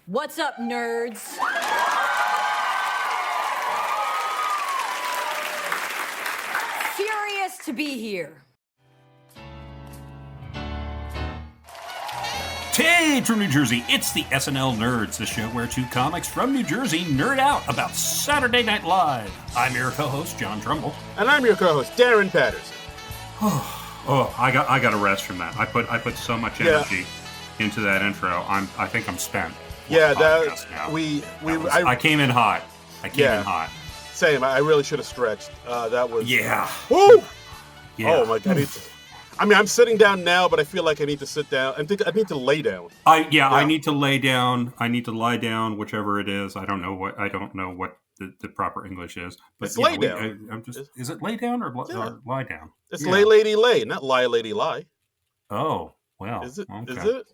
What's up, nerds? Furious to be here. Hey, from New Jersey, it's the SNL Nerds, the show where two comics from New Jersey nerd out about Saturday Night Live. I'm your co-host, John Trumbull. And I'm your co-host, Darren Patterson. I got to rest from that. I put so much energy into that intro. I think I'm spent. I came in hot. I came in hot. Same. I really should have stretched. That was Woo! Yeah. Oh my God. I'm sitting down now, but I feel like I need to sit down. I need to lay down. I need to lay down. I need to lie down, whichever it is. I don't know what the proper English is. But it's lay down. Is it lay down or lie down? It's lay lady lay, not lie lady lie. Oh, well. Is it? Okay. Is it?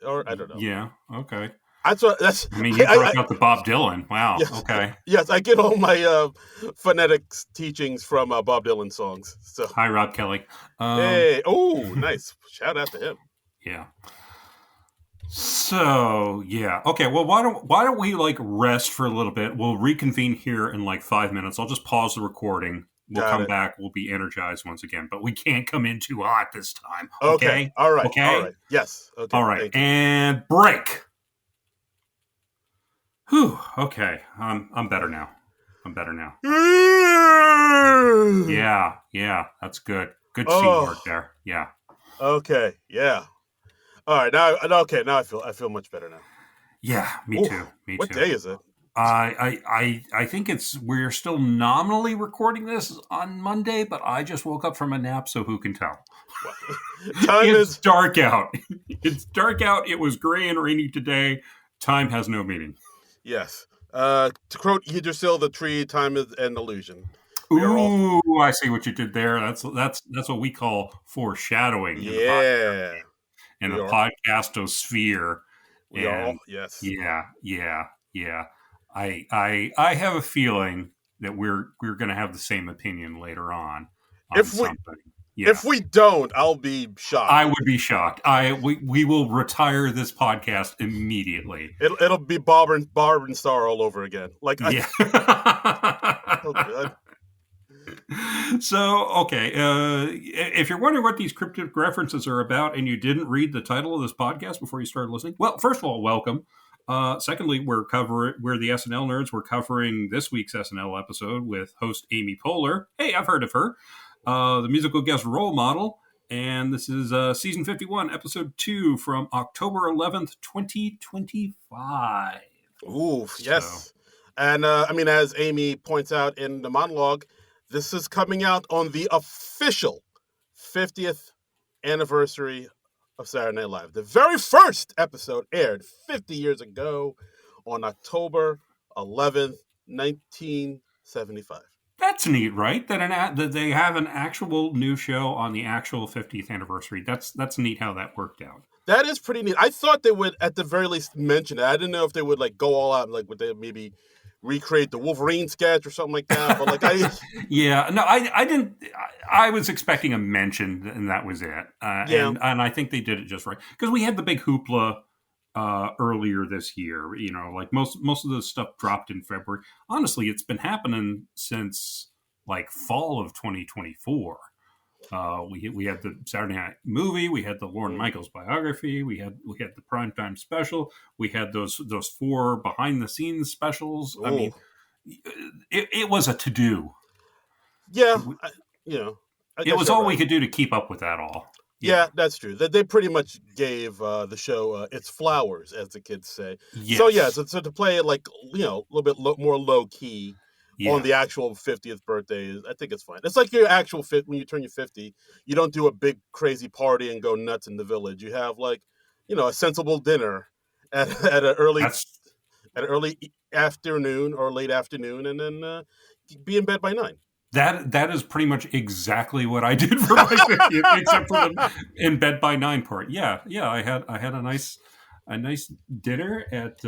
Or I don't know. Yeah. Okay. That's. I mean, you broke out the Bob Dylan. Wow. Yes, okay. Yes, I get all my phonetics teachings from Bob Dylan songs. So. Hi, Rob Kelly. Hey. Oh, nice. Shout out to him. Yeah. So yeah. Okay. Well, why don't we rest for a little bit? We'll reconvene here in 5 minutes. I'll just pause the recording. We'll come back. We'll be energized once again, but we can't come in too hot this time. Okay. All right. Okay. All right. Yes. Okay. All right. And break. Whew. Okay. I'm better now. Yeah. That's good. Good teamwork there. Yeah. Okay. Yeah. All right. Now I feel much better now. Yeah. Me too. What day is it? I think we're still nominally recording this on Monday, but I just woke up from a nap, so who can tell? It's dark out. It's dark out. It was gray and rainy today. Time has no meaning. Yes. To quote Yggdrasil, the tree, time is an illusion. Ooh, I see what you did there. That's what we call foreshadowing. Yeah. In the podcastosphere. Yes. Yeah. I have a feeling that we're going to have the same opinion later on something. If we don't, I'll be shocked. I would be shocked. We will retire this podcast immediately. It'll be Barb and Star all over again. Oh, good. So, okay. If you're wondering what these cryptic references are about and you didn't read the title of this podcast before you started listening, well, first of all, welcome. Secondly, we're the SNL Nerds. We're covering this week's SNL episode with host Amy Poehler. Hey, I've heard of her. The musical guest role model. And this is season 51, episode 2 from October 11th, 2025. Ooh, yes. And as Amy points out in the monologue, this is coming out on the official 50th anniversary of Saturday Night Live. The very first episode aired 50 years ago on October 11th, 1975. That's neat, right? That they have an actual new show on the actual 50th anniversary. That's neat how that worked out. That is pretty neat. I thought they would, at the very least, mention it. I didn't know if they would go all out, would they maybe recreate the Wolverine sketch or something like that? But yeah, no, I didn't. I was expecting a mention, and that was it. And I think they did it just right because we had the big hoopla earlier this year. Most of the stuff dropped in February. Honestly, it's been happening since fall of 2024. We had the Saturday Night movie, we had the Lorne Michaels biography, we had the primetime special, we had those 4 behind the scenes specials. Ooh. I mean, it was a to do. Yeah, it was all right. We could do to keep up with that all. Yeah, that's true. They pretty much gave the show its flowers, as the kids say. Yes. So to play it a little bit more low key on the actual 50th birthday, I think it's fine. It's like your actual when you turn your 50, you don't do a big crazy party and go nuts in the village. You have a sensible dinner at an early afternoon or late afternoon, and then be in bed by 9. That is pretty much exactly what I did for my 50th, except for the in bed by 9 part. Yeah. I had a nice dinner at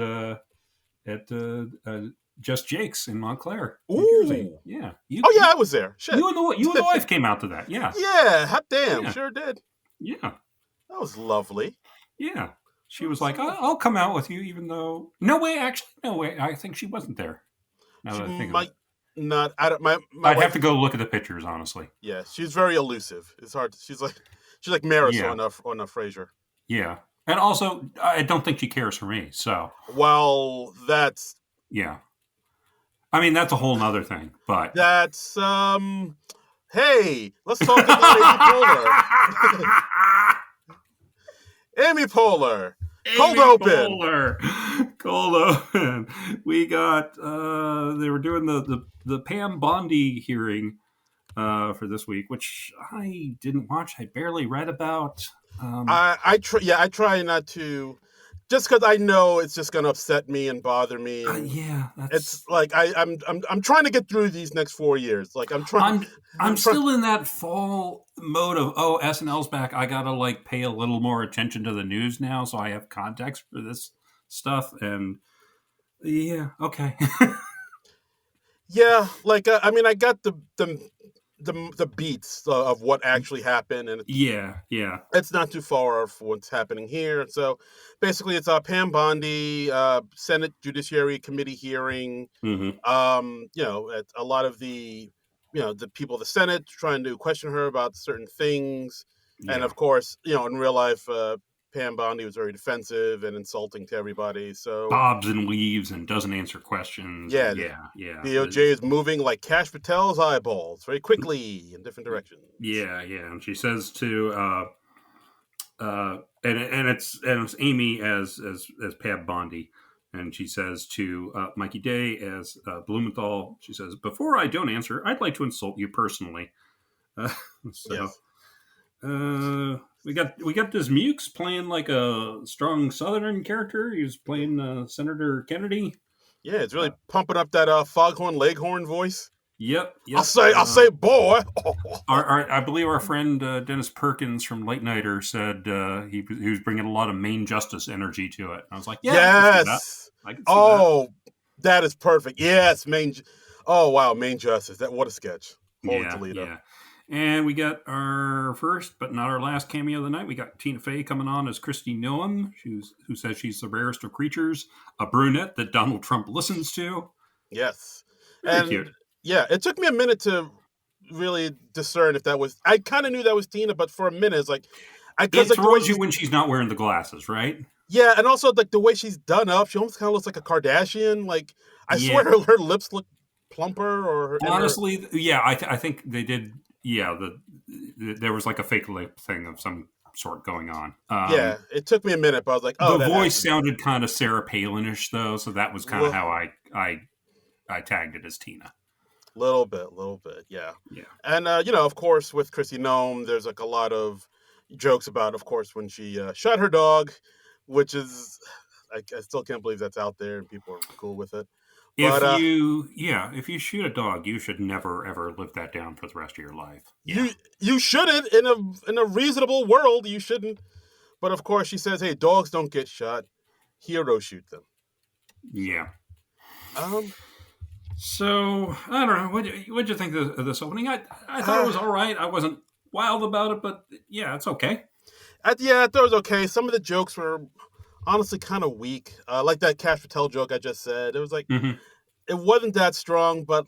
Just Jake's in Montclair, New Jersey. Yeah. I was there. Shit. You and the wife came out to that. Yeah. Yeah. Hot damn. Yeah. Sure did. Yeah. That was lovely. Yeah. She was like, I'll come out with you, even though no way. I think she wasn't there. Now She that I think of might it, not. I don't. My I'd wife. have to go look at the pictures, honestly. Yeah, she's very elusive. It's hard. She's like Maris Yeah, on a Frasier. yeah, and also I don't think she cares for me. So, Well, that's yeah, I mean that's a whole nother thing. But that's Hey, let's talk about Amy Poehler. Amy Poehler. Cold open. Cold open. We got they were doing the Pam Bondi hearing for this week, which I didn't watch. I barely read about. I try not to, just because I know it's just going to upset me and bother me. And yeah, it's like I'm trying to get through these next 4 years. Like I'm still in that fall mode of SNL's back. I gotta like pay a little more attention to the news now, so I have context for this stuff. And yeah, okay. Yeah, like I mean, I got the beats of what actually happened, and yeah. it's not too far off what's happening here. So basically, it's a Pam Bondi Senate Judiciary Committee hearing. Mm-hmm. A lot of the the people of the Senate trying to question her about certain things, and Yeah. of course, in real life, Pam Bondi was very defensive and insulting to everybody. So Bobs and weaves and doesn't answer questions. yeah, Yeah. DOJ is moving like Cash Patel's eyeballs very quickly in different directions. Yeah. And she says to and it's Amy as Pam Bondi, and she says to Mikey Day as Blumenthal. She says, "Before I don't answer, I'd like to insult you personally." So. Yes. We got this Mukes playing like a strong Southern character. He was playing Senator Kennedy. Yeah, it's really pumping up that Foghorn Leghorn voice. Yep. I'll say, boy. I believe our friend Dennis Perkins from Late Nighter said he was bringing a lot of Main Justice energy to it. I was like, yeah, yes. I can see that. That is perfect. Yes, Oh wow, Main Justice. What a sketch. Holy Toledo. Yeah. And we got our first, but not our last cameo of the night. We got Tina Fey coming on as Christy Noem, who says she's the rarest of creatures, a brunette that Donald Trump listens to. Yes. Very cute. Yeah, it took me a minute to really discern if that was... I kind of knew that was Tina, but for a minute, it's like... It throws you when she's not wearing the glasses, right? Yeah, and also like the way she's done up, she almost kind of looks like a Kardashian. Like, I swear her lips look plumper. Honestly, yeah, I think they did... Yeah, there was like a fake lip thing of some sort going on. Yeah, it took me a minute, but I was like, the voice sounded kind of Sarah Palin-ish, though, so that was kind of how I tagged it as Tina. Little bit, yeah. And of course, with Chrissy Noem, there's like a lot of jokes about, of course, when she shot her dog, which is I still can't believe that's out there and people are cool with it. If you shoot a dog, you should never ever live that down for the rest of your life. Yeah. You shouldn't in a reasonable world. You shouldn't. But of course, she says, "Hey, dogs don't get shot. Heroes shoot them." Yeah. So I don't know. What'd you think of this opening? I thought it was all right. I wasn't wild about it, but yeah, it's okay. I thought it was okay. Some of the jokes were honestly kind of weak. Like that Cash Patel joke I just said. It was like, It wasn't that strong, but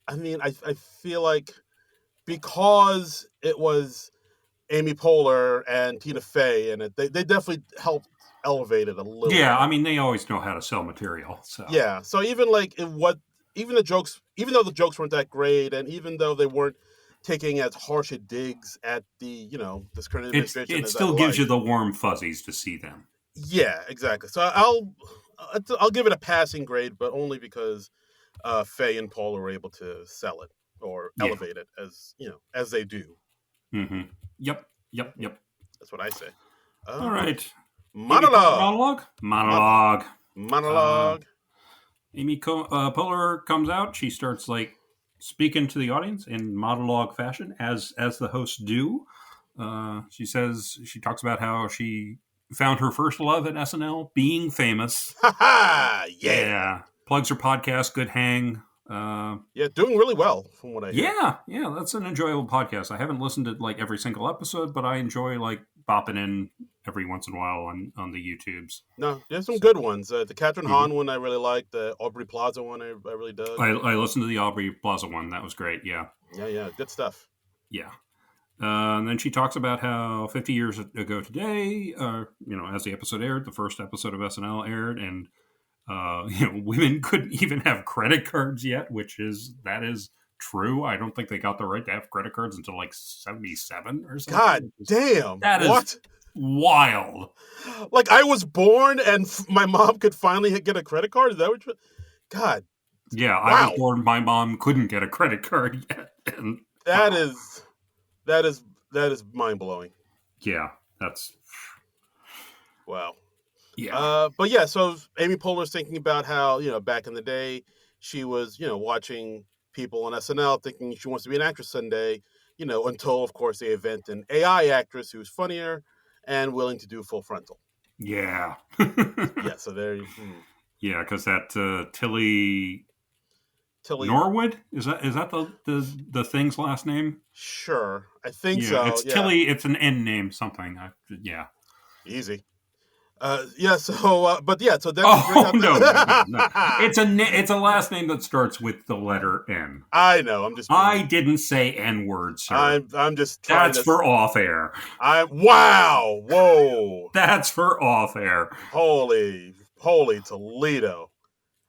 I mean, I feel like because it was Amy Poehler and Tina Fey in it, they definitely helped elevate it a little. Yeah, I mean, they always know how to sell material. So yeah, so even the jokes, even though the jokes weren't that great, and even though they weren't taking as harsh a digs at the this current administration, it still gives you the warm fuzzies to see them. Yeah, exactly. So I'll give it a passing grade, but only because Faye and Paul were able to sell it or elevate it as they do. Mm-hmm. Yep. That's what I say. All right. Monologue. Amy Poehler comes out. She starts like speaking to the audience in monologue fashion, as the hosts do. She talks about how she found her first love at SNL, being famous. Yeah. Plugs her podcast, Good Hang. Doing really well from what I hear. Yeah, that's an enjoyable podcast. I haven't listened to like every single episode, but I enjoy like bopping in every once in a while on the YouTubes. No, there's some good ones. The Catherine Mhm. Hahn one I really liked. The Aubrey Plaza one I really dug. I listened to the Aubrey Plaza one. That was great. Yeah. Yeah, good stuff. Yeah. And then she talks about how 50 years ago today, as the episode aired, the first episode of SNL aired, and women couldn't even have credit cards yet, that is true. I don't think they got the right to have credit cards until like 77 or something. God damn. That what? is wild. Like I was born and my mom could finally get a credit card? Is that what God. Yeah, wow. I was born, my mom couldn't get a credit card yet. And, that is mind-blowing. Yeah, that's... Wow. Yeah. But yeah, so Amy Poehler's thinking about how, back in the day, she was, watching people on SNL thinking she wants to be an actress someday, until, of course, they invent an AI actress who's funnier and willing to do full frontal. Yeah. Yeah, so there you Yeah, because that Tilly Norwood? Is that the thing's last name? Sure. I think so. It's Tilly, it's an N name, something. Yeah. Easy. So then no. It's a last name that starts with the letter N. I know. I didn't say N-word, sir. I'm just trying. That's for off air. Wow. Whoa. That's for off air. Holy Toledo.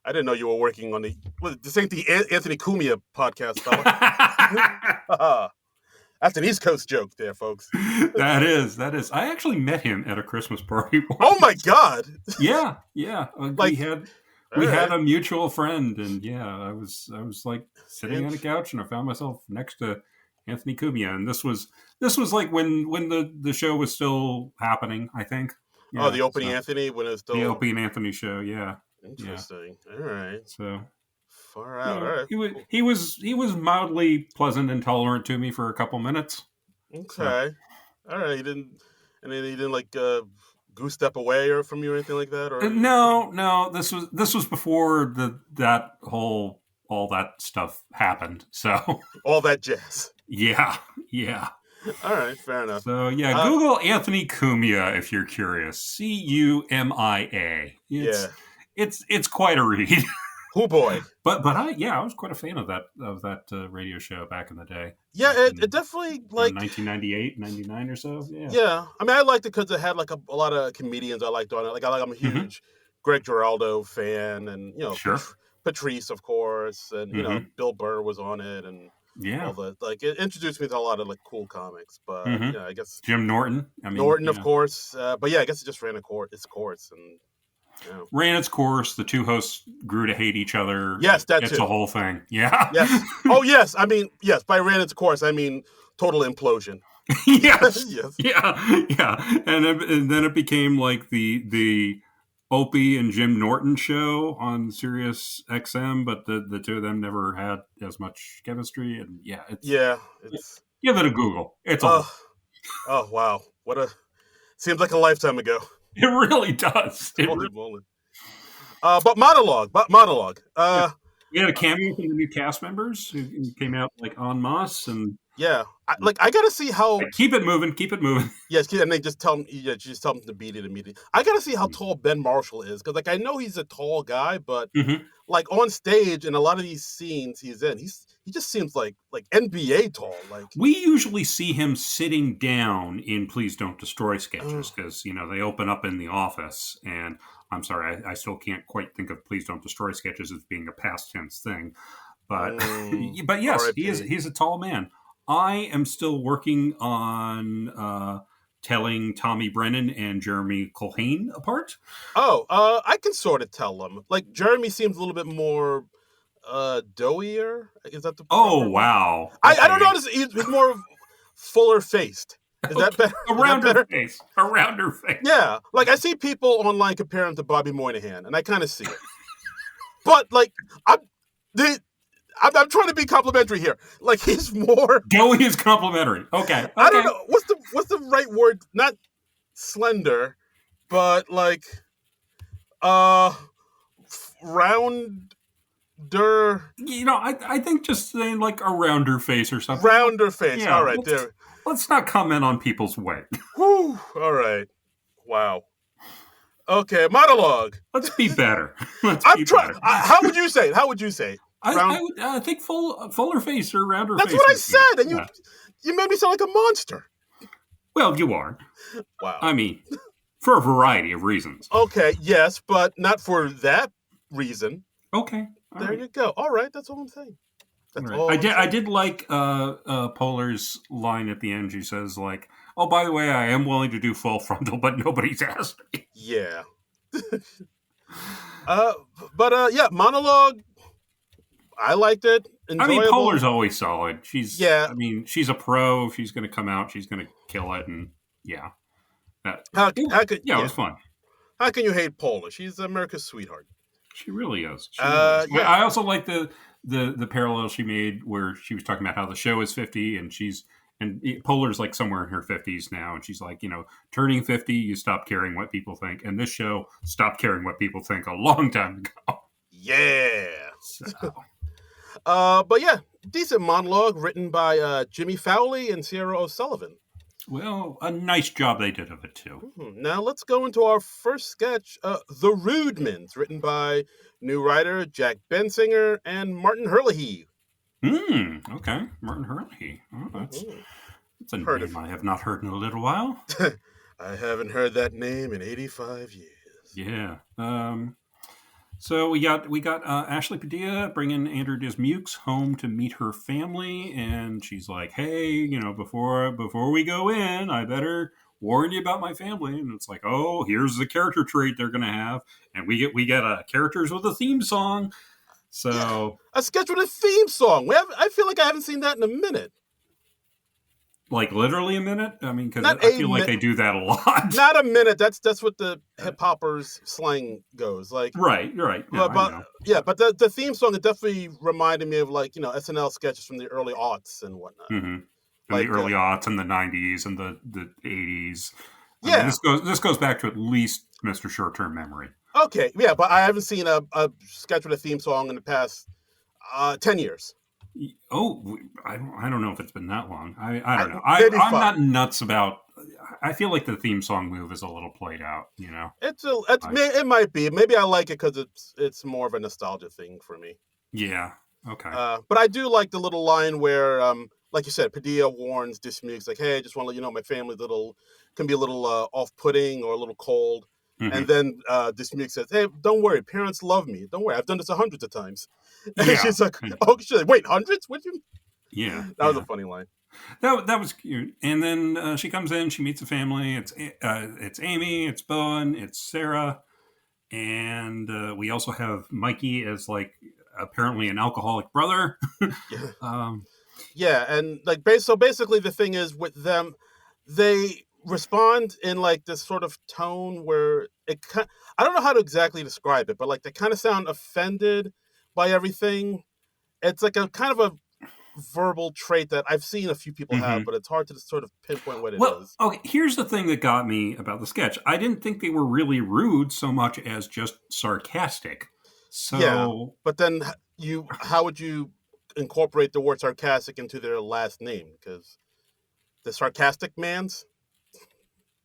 I didn't know you were working on this ain't the Anthony Cumia podcast, fella. That's an East Coast joke there, folks. That is. I actually met him at a Christmas party once. Oh my God. Yeah. We had a mutual friend, and I was like sitting on a couch, and I found myself next to Anthony Cumia, and this was like when the show was still happening, I think. Yeah, the Opie and Anthony, when it was still the Opie and Anthony show. Yeah. Interesting. Yeah. All right. So far out. All right. He was mildly pleasant and tolerant to me for a couple minutes. Okay. So. All right. He didn't like goose step away or from you or anything like that, or no. This was before all that stuff happened. So all that jazz. Yeah. All right, fair enough. So Google Anthony Cumia if you're curious. Cumia. It's quite a read. Oh boy! But I was quite a fan of that radio show back in the day. Yeah, it definitely like 1998, 99 or so. Yeah. I mean, I liked it because it had like a lot of comedians I liked on it. Like I'm a huge Greg Giraldo fan, and sure. Patrice, of course, and Bill Burr was on it, and all the it introduced me to a lot of like cool comics. But I guess Jim Norton. Norton, of course. But I guess it just ran its course and. Yeah. Ran its course. The two hosts grew to hate each other. Yes, it's a whole thing. Yeah. Yes. Oh, yes. I mean, yes. By ran its course, I mean total implosion. Yes. Yes. Yeah. And then it became like the Opie and Jim Norton show on Sirius XM, but the two of them never had as much chemistry. And it's give it a Google. It's all. Oh wow! Seems like a lifetime ago. It really does. But monologue. We had a cameo from the new cast members who came out like en masse, and I gotta see how. Keep it moving. Yes, and they just tell them. Just tell them to beat it immediately. I gotta see how tall Ben Marshall is, because I know he's a tall guy, but like on stage in a lot of these scenes he's in, he just seems like NBA tall. Like we usually see him sitting down in Please Don't Destroy sketches, because they open up in the office, and I'm sorry, I still can't quite think of Please Don't Destroy sketches as being a past tense thing, but but yes, he's a tall man. I am still working on telling Tommy Brennan and Jeremy Culhane apart. I can sort of tell them. Like Jeremy seems a little bit more doughier. Is that the? Wow! Okay. I don't know. He's more fuller faced. Is that better? A rounder face. Yeah, like I see people online compare him to Bobby Moynihan, and I kind of see it. But like I'm trying to be complimentary here. Like he's more. Doughy is complimentary. Okay. I don't know what's the right word. Not slender, but like rounder. I think just saying like a rounder face or something. Rounder face. All right, there. let's not comment on people's weight. Whew. All right. Wow. Okay, monologue. Let's be better. I'm trying. How would you say it? How would you say it? I would think fuller face or rounder face. That's what I said, and you made me sound like a monster. Well, you are. Wow. I mean, for a variety of reasons. Okay, yes, but not for that reason. Okay. There you go. All right, that's all I'm saying. That's all. I did like Poehler's line at the end. She says, like, "Oh, by the way, I am willing to do full frontal, but nobody's asked me." Yeah. Yeah, monologue. I liked it. Enjoyable. I mean, Poehler's always solid. She's a pro. She's going to come out. She's going to kill it, and yeah. It was fun. How can you hate Poehler? She's America's sweetheart. She really is. Yeah. I also like the parallel she made where she was talking about how the show is 50 and Poehler's like somewhere in her 50s now, and she's like, turning 50, you stop caring what people think, and this show stopped caring what people think a long time ago. Yeah. So. But yeah, decent monologue written by Jimmy Fowley and Sierra O'Sullivan. Well, a nice job they did of it too. Now let's go into our first sketch, The Rudemans, written by new writer Jack Bensinger and Martin Herlihy. Okay, Martin Herlihy. Oh, that's a name I have not heard in a little while. I haven't heard that name in 85 years. Yeah. So we got Ashley Padilla bringing Andrew Dismukes home to meet her family, and she's like, "Hey, before we go in, I better warn you about my family." And it's like, "Oh, here's the character trait they're gonna have," and we get characters with a theme song. So a sketch with a theme song. I feel like I haven't seen that in a minute. Like literally a minute? I mean, because I feel like they do that a lot. Not a minute. That's what the hip hoppers slang goes. Like right. Yeah, but the theme song, it definitely reminded me of like SNL sketches from the early aughts and whatnot. Mm-hmm. Like the early aughts and the 90s and the 80s. Yeah, this goes back to at least Mr. Short-Term Memory. Okay, yeah, but I haven't seen a sketch with a theme song in the past 10 years. Oh, I don't know if it's been that long. I don't know. I'm not nuts about. I feel like the theme song move is a little played out. It might be. Maybe I like it because it's more of a nostalgia thing for me. Yeah. Okay. But I do like the little line where, like you said, Padilla warns Dismukes like, "Hey, I just want to let you know my family can be a little off-putting or a little cold." Mm-hmm. And then Dismukes says, "Hey, don't worry, parents love me. Don't worry, I've done this hundreds of times." And she's like, "Oh shit! Wait, hundreds? Would you?" Yeah, that was a funny line. That was cute. And then she comes in, she meets the family. It's Amy, it's Bowen, it's Sarah, and we also have Mikey as like apparently an alcoholic brother. Yeah, and like basically the thing is with them, they respond in like this sort of tone where I don't know how to exactly describe it, but like they kind of sound offended by everything. It's like a kind of a verbal trait that I've seen a few people have, but it's hard to sort of pinpoint what it is. Okay, here's the thing that got me about the sketch. I didn't think they were really rude so much as just sarcastic. So yeah, but then how would you incorporate the word sarcastic into their last name? Because the sarcastic mans.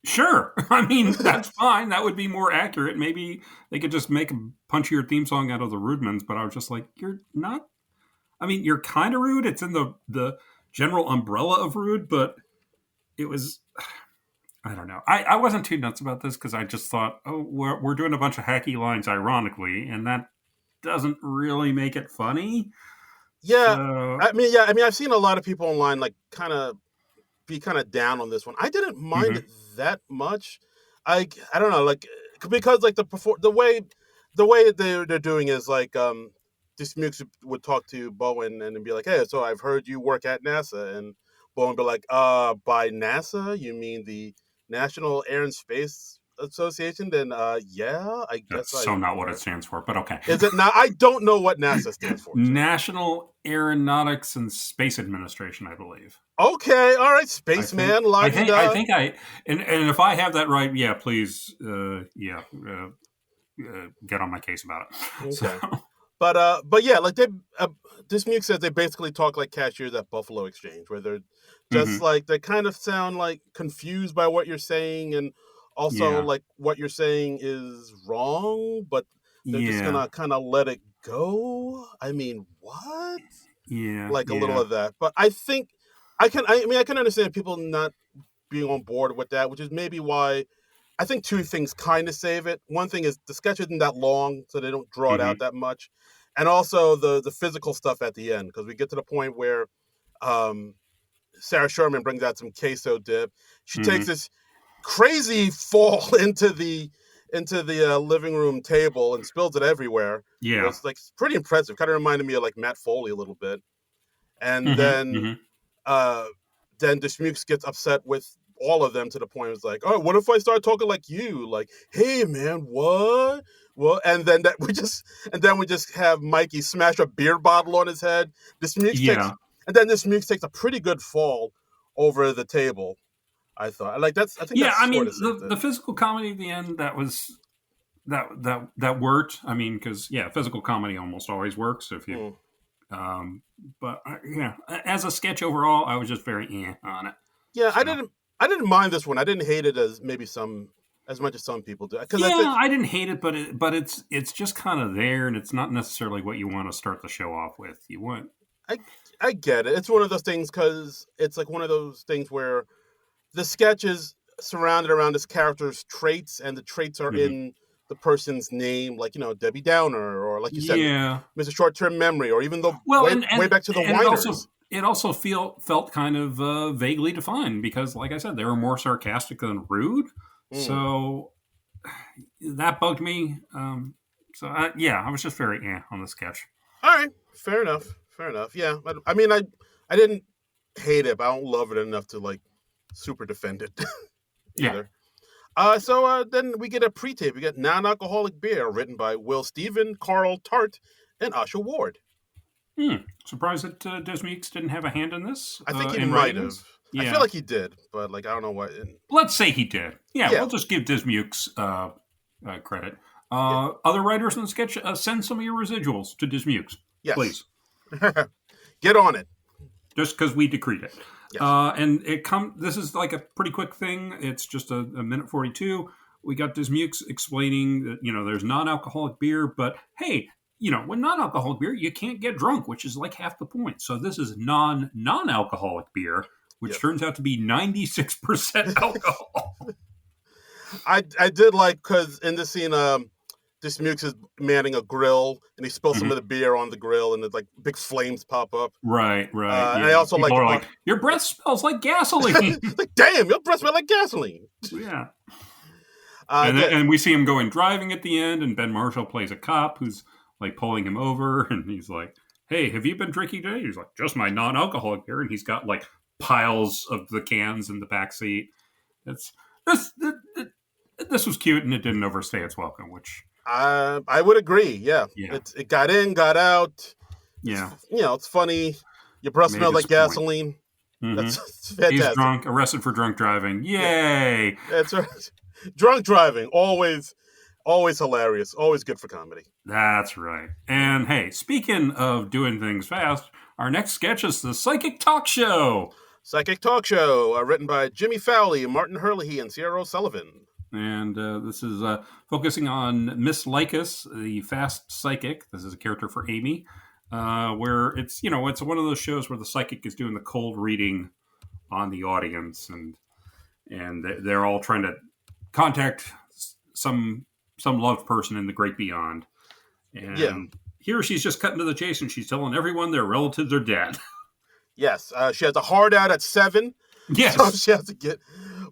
Sure. I mean, that's fine. That would be more accurate. Maybe they could just make a punchier theme song out of the Rudemans, but I was just like, you're not... I mean, you're kind of rude. It's in the general umbrella of rude, but it was... I don't know. I wasn't too nuts about this because I just thought, we're doing a bunch of hacky lines ironically, and that doesn't really make it funny. Yeah. So... I mean, I've seen a lot of people online like be kind of down on this one. I didn't mind it that much. I don't know, like because like the way they're doing is like Dismukes would talk to Bowen and be like, "Hey, so I've heard you work at NASA," and Bowen would be like, "By NASA, you mean the National Air and Space Association?" Then yeah, I guess that's not what it stands for, but okay. Is it not? I don't know what NASA stands for. National Aeronautics and Space Administration, I believe. Okay, all right, spaceman. I think and if I have that right, yeah, please, get on my case about it. Okay. So. But yeah, like Dismuke says they basically talk like cashiers at Buffalo Exchange, where they're just Hmm. like they kind of sound like confused by what you're saying, and also Yeah. like what you're saying is wrong, but they're just Yeah. gonna kind of let it go. I mean, what? Yeah. Like a little Yeah. of that, but I think I can understand people not being on board with that, which is maybe why I think two things kind of save it. One thing is the sketch isn't that long, so they don't draw it out Hmm. that much, and also the physical stuff at the end, because we get to the point where um, Sarah Sherman brings out some queso dip. She takes Hmm. this crazy fall into the living room table and spills it everywhere. Yeah. It's like pretty impressive. Kind of reminded me of like Matt Foley a little bit. And Hmm. Hmm. uh, then Dismukes gets upset with all of them to the point where it's like, oh, what if I start talking like you? Like, hey man, what? Well, and then we just have Mikey smash a beer bottle on his head. Dismukes takes Yeah. and then Dismukes takes a pretty good fall over the table. I think Yeah. that's I sort mean, of saved it. the physical comedy at the end, that worked. I mean, because yeah, physical comedy almost always works if you. Mm. Um, but yeah, as a sketch overall, I was just very on it. Yeah, So I didn't mind this one. I didn't hate it as much as some people do, because I think yeah, I didn't hate it, but it's just kind of there, and it's not necessarily what you want to start the show off with. You want. I I get it. It's one of those things because it's like one of those things where the sketch is surrounded around this character's traits, and the traits are Mhm. in the person's name, like Debbie Downer, or like you said, Yeah. Mr. Short Term Memory, or even the Well, way back to the and Whiners. it also felt kind of vaguely defined because, like I said, they were more sarcastic than rude. Mm. So that bugged me. Yeah, I was just very on the sketch. All right, fair enough. Fair enough. Yeah, I mean, I didn't hate it, but I don't love it enough to like super defend it Yeah. either. So then we get a pre-tape. We get Non-Alcoholic Beer, written by Will Steven, Carl Tart, and Asha Ward. Surprised that Des Meeks didn't have a hand in this I think he in might writing have. this. I feel Yeah. like he did, but like I don't know what. Let's say he did. Yeah, Yeah, we'll just give Dismukes credit. yeah, Other writers in the sketch, send some of your residuals to Dismukes, yes. please. Get on it. Just because we decreed it. Yes. And this is like a pretty quick thing. It's just a minute 42. We got Dismukes explaining that, there's non-alcoholic beer, but hey, when non-alcoholic beer, you can't get drunk, which is like half the point. So this is non-alcoholic beer, which Yes. turns out to be 96% alcohol. I did like because in the scene, Dismukes is manning a grill, and he spills some of the beer on the grill, and it's like big flames pop up. Right. And Yeah. I also People like, are like, your breath smells like gasoline. like, damn, your breath smells like gasoline. Yeah. And And we see him going driving at the end, and Ben Marshall plays a cop who's like pulling him over, and he's like, "Hey, have you been drinking today?" He's like, "Just my non-alcoholic beer," and he's got like piles of the cans in the back seat. It's this was cute, and it didn't overstay its welcome. Which I would agree. Yeah, yeah, it got in, got out. yeah, It's funny. Your breath made smells its like point. gasoline. Mm-hmm. That's fantastic. He's drunk, arrested for drunk driving. Yay! Yeah, that's right. Drunk driving, always hilarious, always good for comedy. That's right. And hey, speaking of doing things fast, our next sketch is the Psychic Talk Show. Psychic Talk Show, written by Jimmy Fowley, Martin Herlihy, and Sierra O'Sullivan. And this is focusing on Miss Lycus, the fast psychic. This is a character for Amy, where it's one of those shows where the psychic is doing the cold reading on the audience, and they're all trying to contact some loved person in the great beyond. And here she's just cutting to the chase, and she's telling everyone their relatives are dead. Yes, she has a hard out at 7. Yes, So she has to get,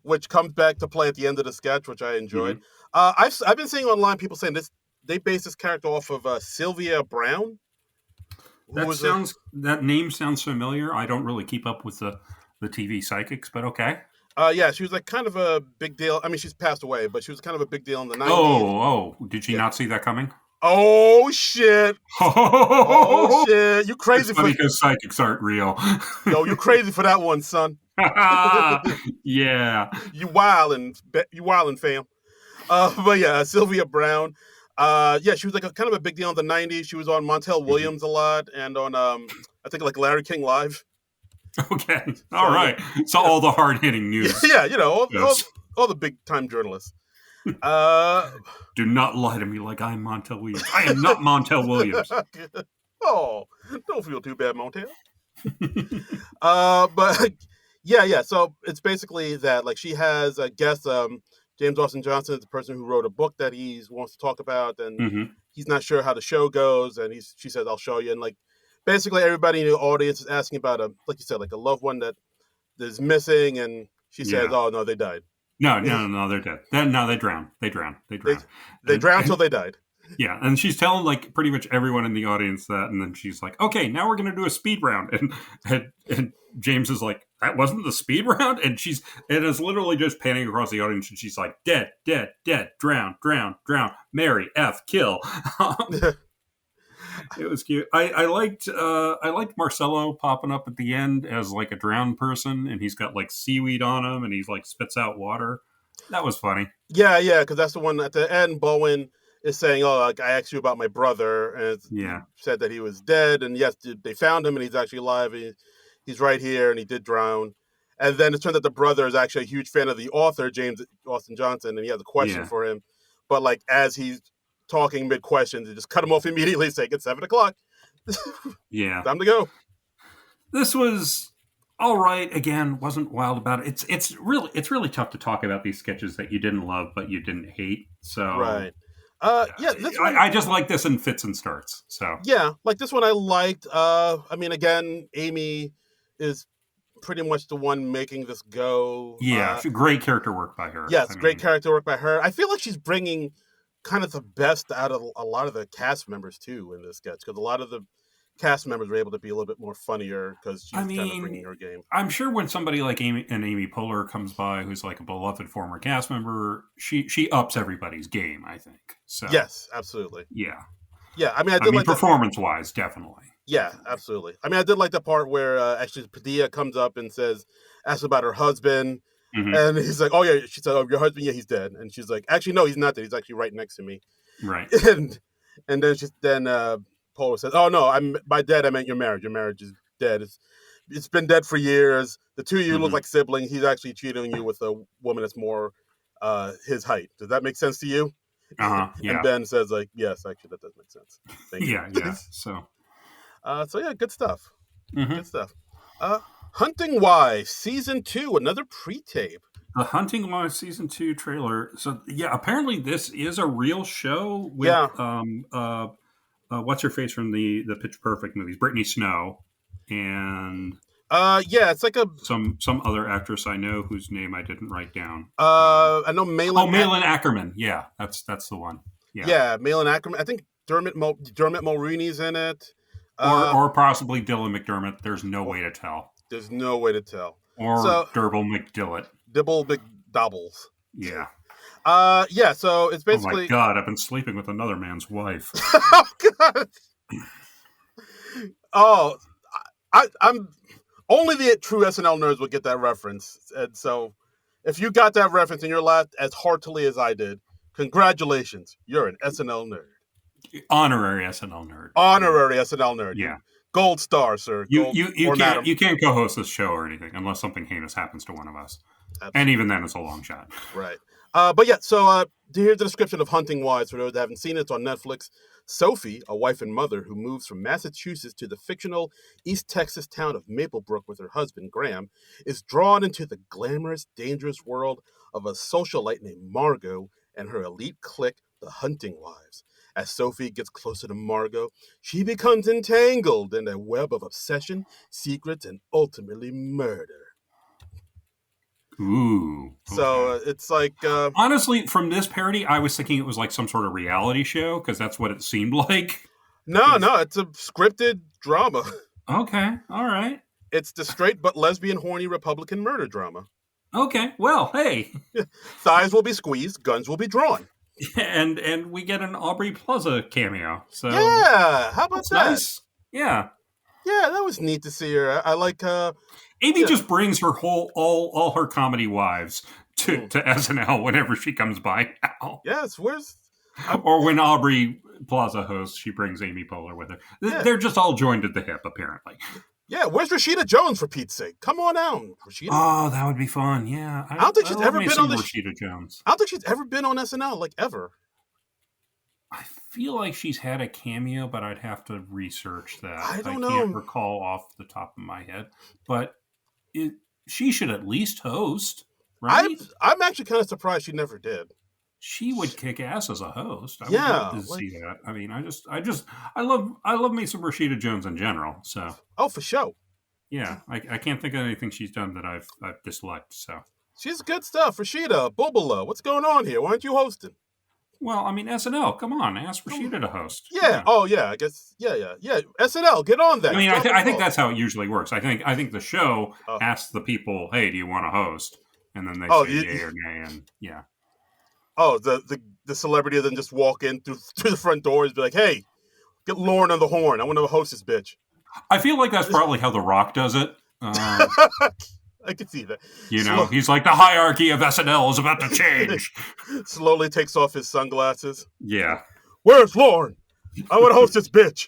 which comes back to play at the end of the sketch, which I enjoyed. I've been seeing online people saying they base this character off of Sylvia Brown. That name sounds familiar. I don't really keep up with the TV psychics, but okay. Yeah, she was like kind of a big deal. I mean, she's passed away, but she was kind of a big deal in the 90s. Oh, did she not see that coming? Oh shit! Oh shit! You crazy it's funny because psychics aren't real. Yo, you crazy for that one, son. Yeah. You wildin', fam. But yeah, Sylvia Brown. Yeah, she was like kind of a big deal in the '90s. She was on Montel Williams a lot, and on I think like Larry King Live. Okay, all So, right. So all the hard hitting news. yeah, you know, Yes. all the big time journalists. Uh, Do not lie to me like I'm Montel Williams. I am not Montel Williams. oh, don't feel too bad, Montel. But yeah. So it's basically that like she has a guest, James Austin Johnson is the person who wrote a book that he wants to talk about, and Mm-hmm. he's not sure how the show goes, and she says I'll show you, and like basically everybody in the audience is asking about like you said, like a loved one that is missing, and she says, Yeah. oh no, they died. No, they're dead. They drowned. They drowned. They drowned till they died. Yeah, and she's telling like pretty much everyone in the audience that, and then she's like, "Okay, now we're gonna do a speed round," and James is like, "That wasn't the speed round," and it is literally just panning across the audience, and she's like, "Dead, dead, dead, drown, drown, drown, Mary, F, kill." It was cute. I liked Marcello popping up at the end as like a drowned person, and he's got like seaweed on him, and he's like spits out water. That was funny. Yeah, because that's the one at the end. Bowen is saying, "Oh, like, I asked you about my brother," and said that he was dead, and yes, they found him, and he's actually alive. He's right here, and he did drown. And then it turns out the brother is actually a huge fan of the author, James Austin Johnson, and he has a question for him. But like as he's talking mid questions, they just cut him off immediately, saying it's 7:00. Yeah, time to go. This was all right. Again, wasn't wild about it. It's really tough to talk about these sketches that you didn't love but you didn't hate. So right. This one, I just like this in fits and starts. So yeah, like this one I liked. I mean, again, Amy is pretty much the one making this go. Yeah, great character work by her. Yes, great character work by her. I feel like she's bringing kind of the best out of a lot of the cast members too in this sketch, because a lot of the cast members were able to be a little bit more funnier because she's kind of bringing her game. I'm sure when somebody like Amy Poehler comes by, who's like a beloved former cast member, she ups everybody's game, I think. So yes, absolutely. Yeah. I mean, I did like performance wise, definitely. Yeah, absolutely. I mean, I did like the part where actually Padilla comes up and asks about her husband. Mm-hmm. And he's like, "Oh yeah," she said, "Oh, your husband, yeah, he's dead." And she's like, "Actually, no, he's not dead. He's actually right next to me." Right. And then Poehler says, "Oh no, by dead I meant your marriage. Your marriage is dead. It's been dead for years. The two of you look like siblings. He's actually cheating you with a woman that's more his height. Does that make sense to you?" Yeah. And Ben says, like, "Yes, actually, that does make sense." Thank you. Yeah. So yeah, good stuff. Mm-hmm. Good stuff. Hunting Wives Season 2, another pre-tape. The Hunting Wives Season 2 trailer. So yeah, apparently this is a real show with what's her face from the Pitch Perfect movies, Brittany Snow, and it's like some other actress I know whose name I didn't write down. I know Malin. Malin Ackerman. Yeah, that's the one. Yeah, Malin Ackerman. I think Dermot Mulroney's in it. Or possibly Dylan McDermott. There's no way to tell. There's no way to tell. Or Derbil McDillett. Dibble McDobbles. Yeah. So it's basically... Oh my God, I've been sleeping with another man's wife. Oh, God. Oh, I'm... Only the true SNL nerds will get that reference. And so, if you got that reference and you're laughed as heartily as I did, congratulations. You're an SNL nerd. Honorary SNL nerd. Honorary SNL nerd. Yeah. Gold star, sir. You can't co-host this show or anything unless something heinous happens to one of us. Absolutely. And even then, it's a long shot. Right. So here's the description of Hunting Wives for those that haven't seen it. It's on Netflix. Sophie, a wife and mother who moves from Massachusetts to the fictional East Texas town of Maplebrook with her husband, Graham, is drawn into the glamorous, dangerous world of a socialite named Margot and her elite clique, the Hunting Wives. As Sophie gets closer to Margot, she becomes entangled in a web of obsession, secrets, and ultimately murder. Ooh. Okay. So it's like... honestly, from this parody, I was thinking it was like some sort of reality show, because that's what it seemed like. No, it's a scripted drama. Okay, all right. It's the straight but lesbian horny Republican murder drama. Okay, well, hey. Thighs will be squeezed, guns will be drawn. And we get an Aubrey Plaza cameo. So yeah, how about that? Nice. Yeah. Yeah, that was neat to see her. I like Amy just brings her all her comedy wives to SNL whenever she comes by now. Yes, where's Or when Aubrey Plaza hosts, she brings Amy Poehler with her. They're just all joined at the hip, apparently. Yeah, where's Rashida Jones, for Pete's sake? Come on down, Rashida. Oh, that would be fun. Yeah, I don't think she's ever been on Rashida Jones. I don't think she's ever been on SNL, like, ever. I feel like she's had a cameo, but I'd have to research that. I don't know. Can't recall off the top of my head, but she should at least host, right? I'm actually kind of surprised she never did. She would kick ass as a host. I would Yeah, love to see that. I mean, I love me some Rashida Jones in general. So, oh, for sure. Yeah, I can't think of anything she's done that I've disliked. So she's good stuff. Rashida, Bubala, what's going on here? Why aren't you hosting? Well, I mean, SNL. Come on, ask Rashida to host. Yeah. Oh, yeah. I guess. Yeah. SNL, get on that. I mean, I think that's how it usually works. I think the show asks the people, "Hey, do you want to host?" And then they say yay or nay, and yeah. Oh, the celebrity then just walk in through the front doors, be like, "Hey, get Lauren on the horn. I want to host this bitch." I feel like that's probably how The Rock does it. I can see that. He's like, the hierarchy of SNL is about to change. Slowly takes off his sunglasses. Yeah. Where's Lauren? I want to host this bitch.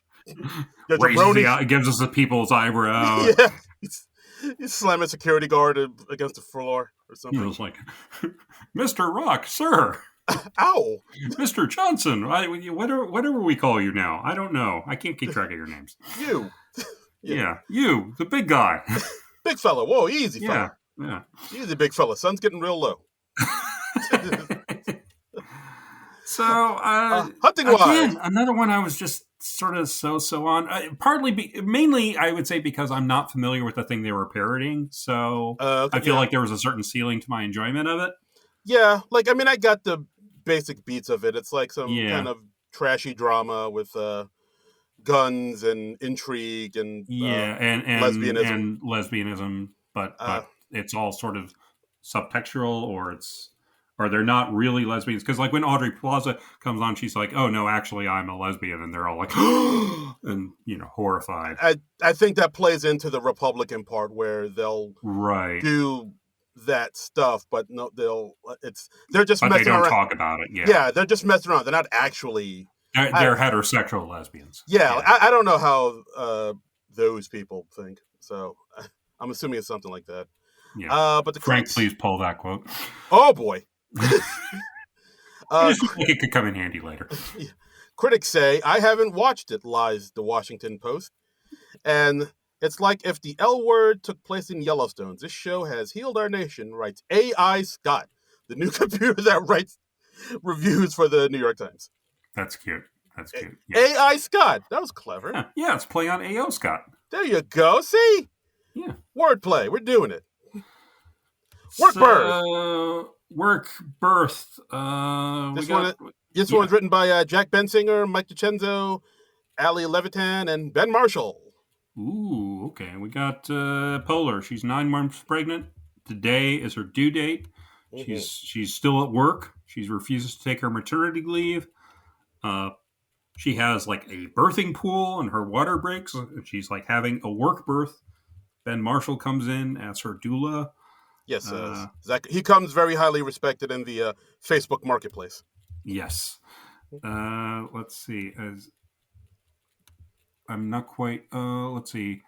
Gives us the people's eyebrow. Yeah. He's slamming a security guard against the floor or something. He was like, Mr. Rock, sir. Ow. Mr. Johnson. Whatever we call you now. I don't know. I can't keep track of your names. You. Yeah. You, the big guy. Big fella. Whoa, easy fella. Yeah. Easy, big fella. Sun's getting real low. So, hunting-wise. Again, another one I was just sort of so on. Mainly, I would say because I'm not familiar with the thing they were parodying. So I feel like there was a certain ceiling to my enjoyment of it. Yeah. Like, I mean, I got the basic beats of it. It's like some kind of trashy drama with guns and intrigue and and lesbianism. And lesbianism, but it's all sort of subtextual, or they're not really lesbians. Because like when Aubrey Plaza comes on, she's like, "Oh no, actually, I'm a lesbian," and they're all like, and horrified. I think that plays into the Republican part where they'll do that stuff, but no, they're just but messing they don't around. Talk about it. Yeah, they're just messing around. They're not actually. They're heterosexual lesbians. Yeah. I don't know how those people think. So I'm assuming it's something like that. Yeah. But Frank, please pull that quote. Oh boy. It could come in handy later. Yeah. Critics say, I haven't watched it, lies the Washington Post. And it's like if the L word took place in Yellowstone. This show has healed our nation, writes A.I. Scott, the new computer that writes reviews for the New York Times. That's cute. Yeah. A.I. Scott. That was clever. Yeah, it's play on A.O. Scott. There you go. See? Yeah. Wordplay. We're doing it. Work birth. This one's written by Jack Bensinger, Mike DiCenzo, Ali Levitan, and Ben Marshall. Ooh, okay. We got Poehler. She's 9 months pregnant. Today is her due date. Mm-hmm. She's still at work. She refuses to take her maternity leave. She has like a birthing pool and her water breaks. She's like having a work birth. Ben Marshall comes in as her doula. Yes, Zach. He comes very highly respected in the Facebook marketplace. Yes. Let's see. I'm not quite. Let's see.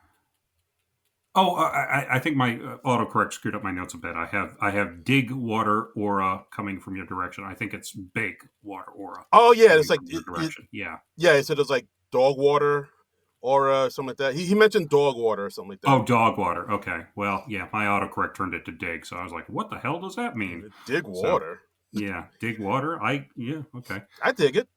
Oh, I think my autocorrect screwed up my notes a bit. I have dig water aura coming from your direction. I think it's big water aura. Oh yeah, it's like yeah. He said it's like dog water aura, something like that. He mentioned dog water or something like that. Oh, dog water. Okay. Well, yeah, my autocorrect turned it to dig, so I was like, what the hell does that mean? Dig water. Yeah, dig water. Okay. I dig it.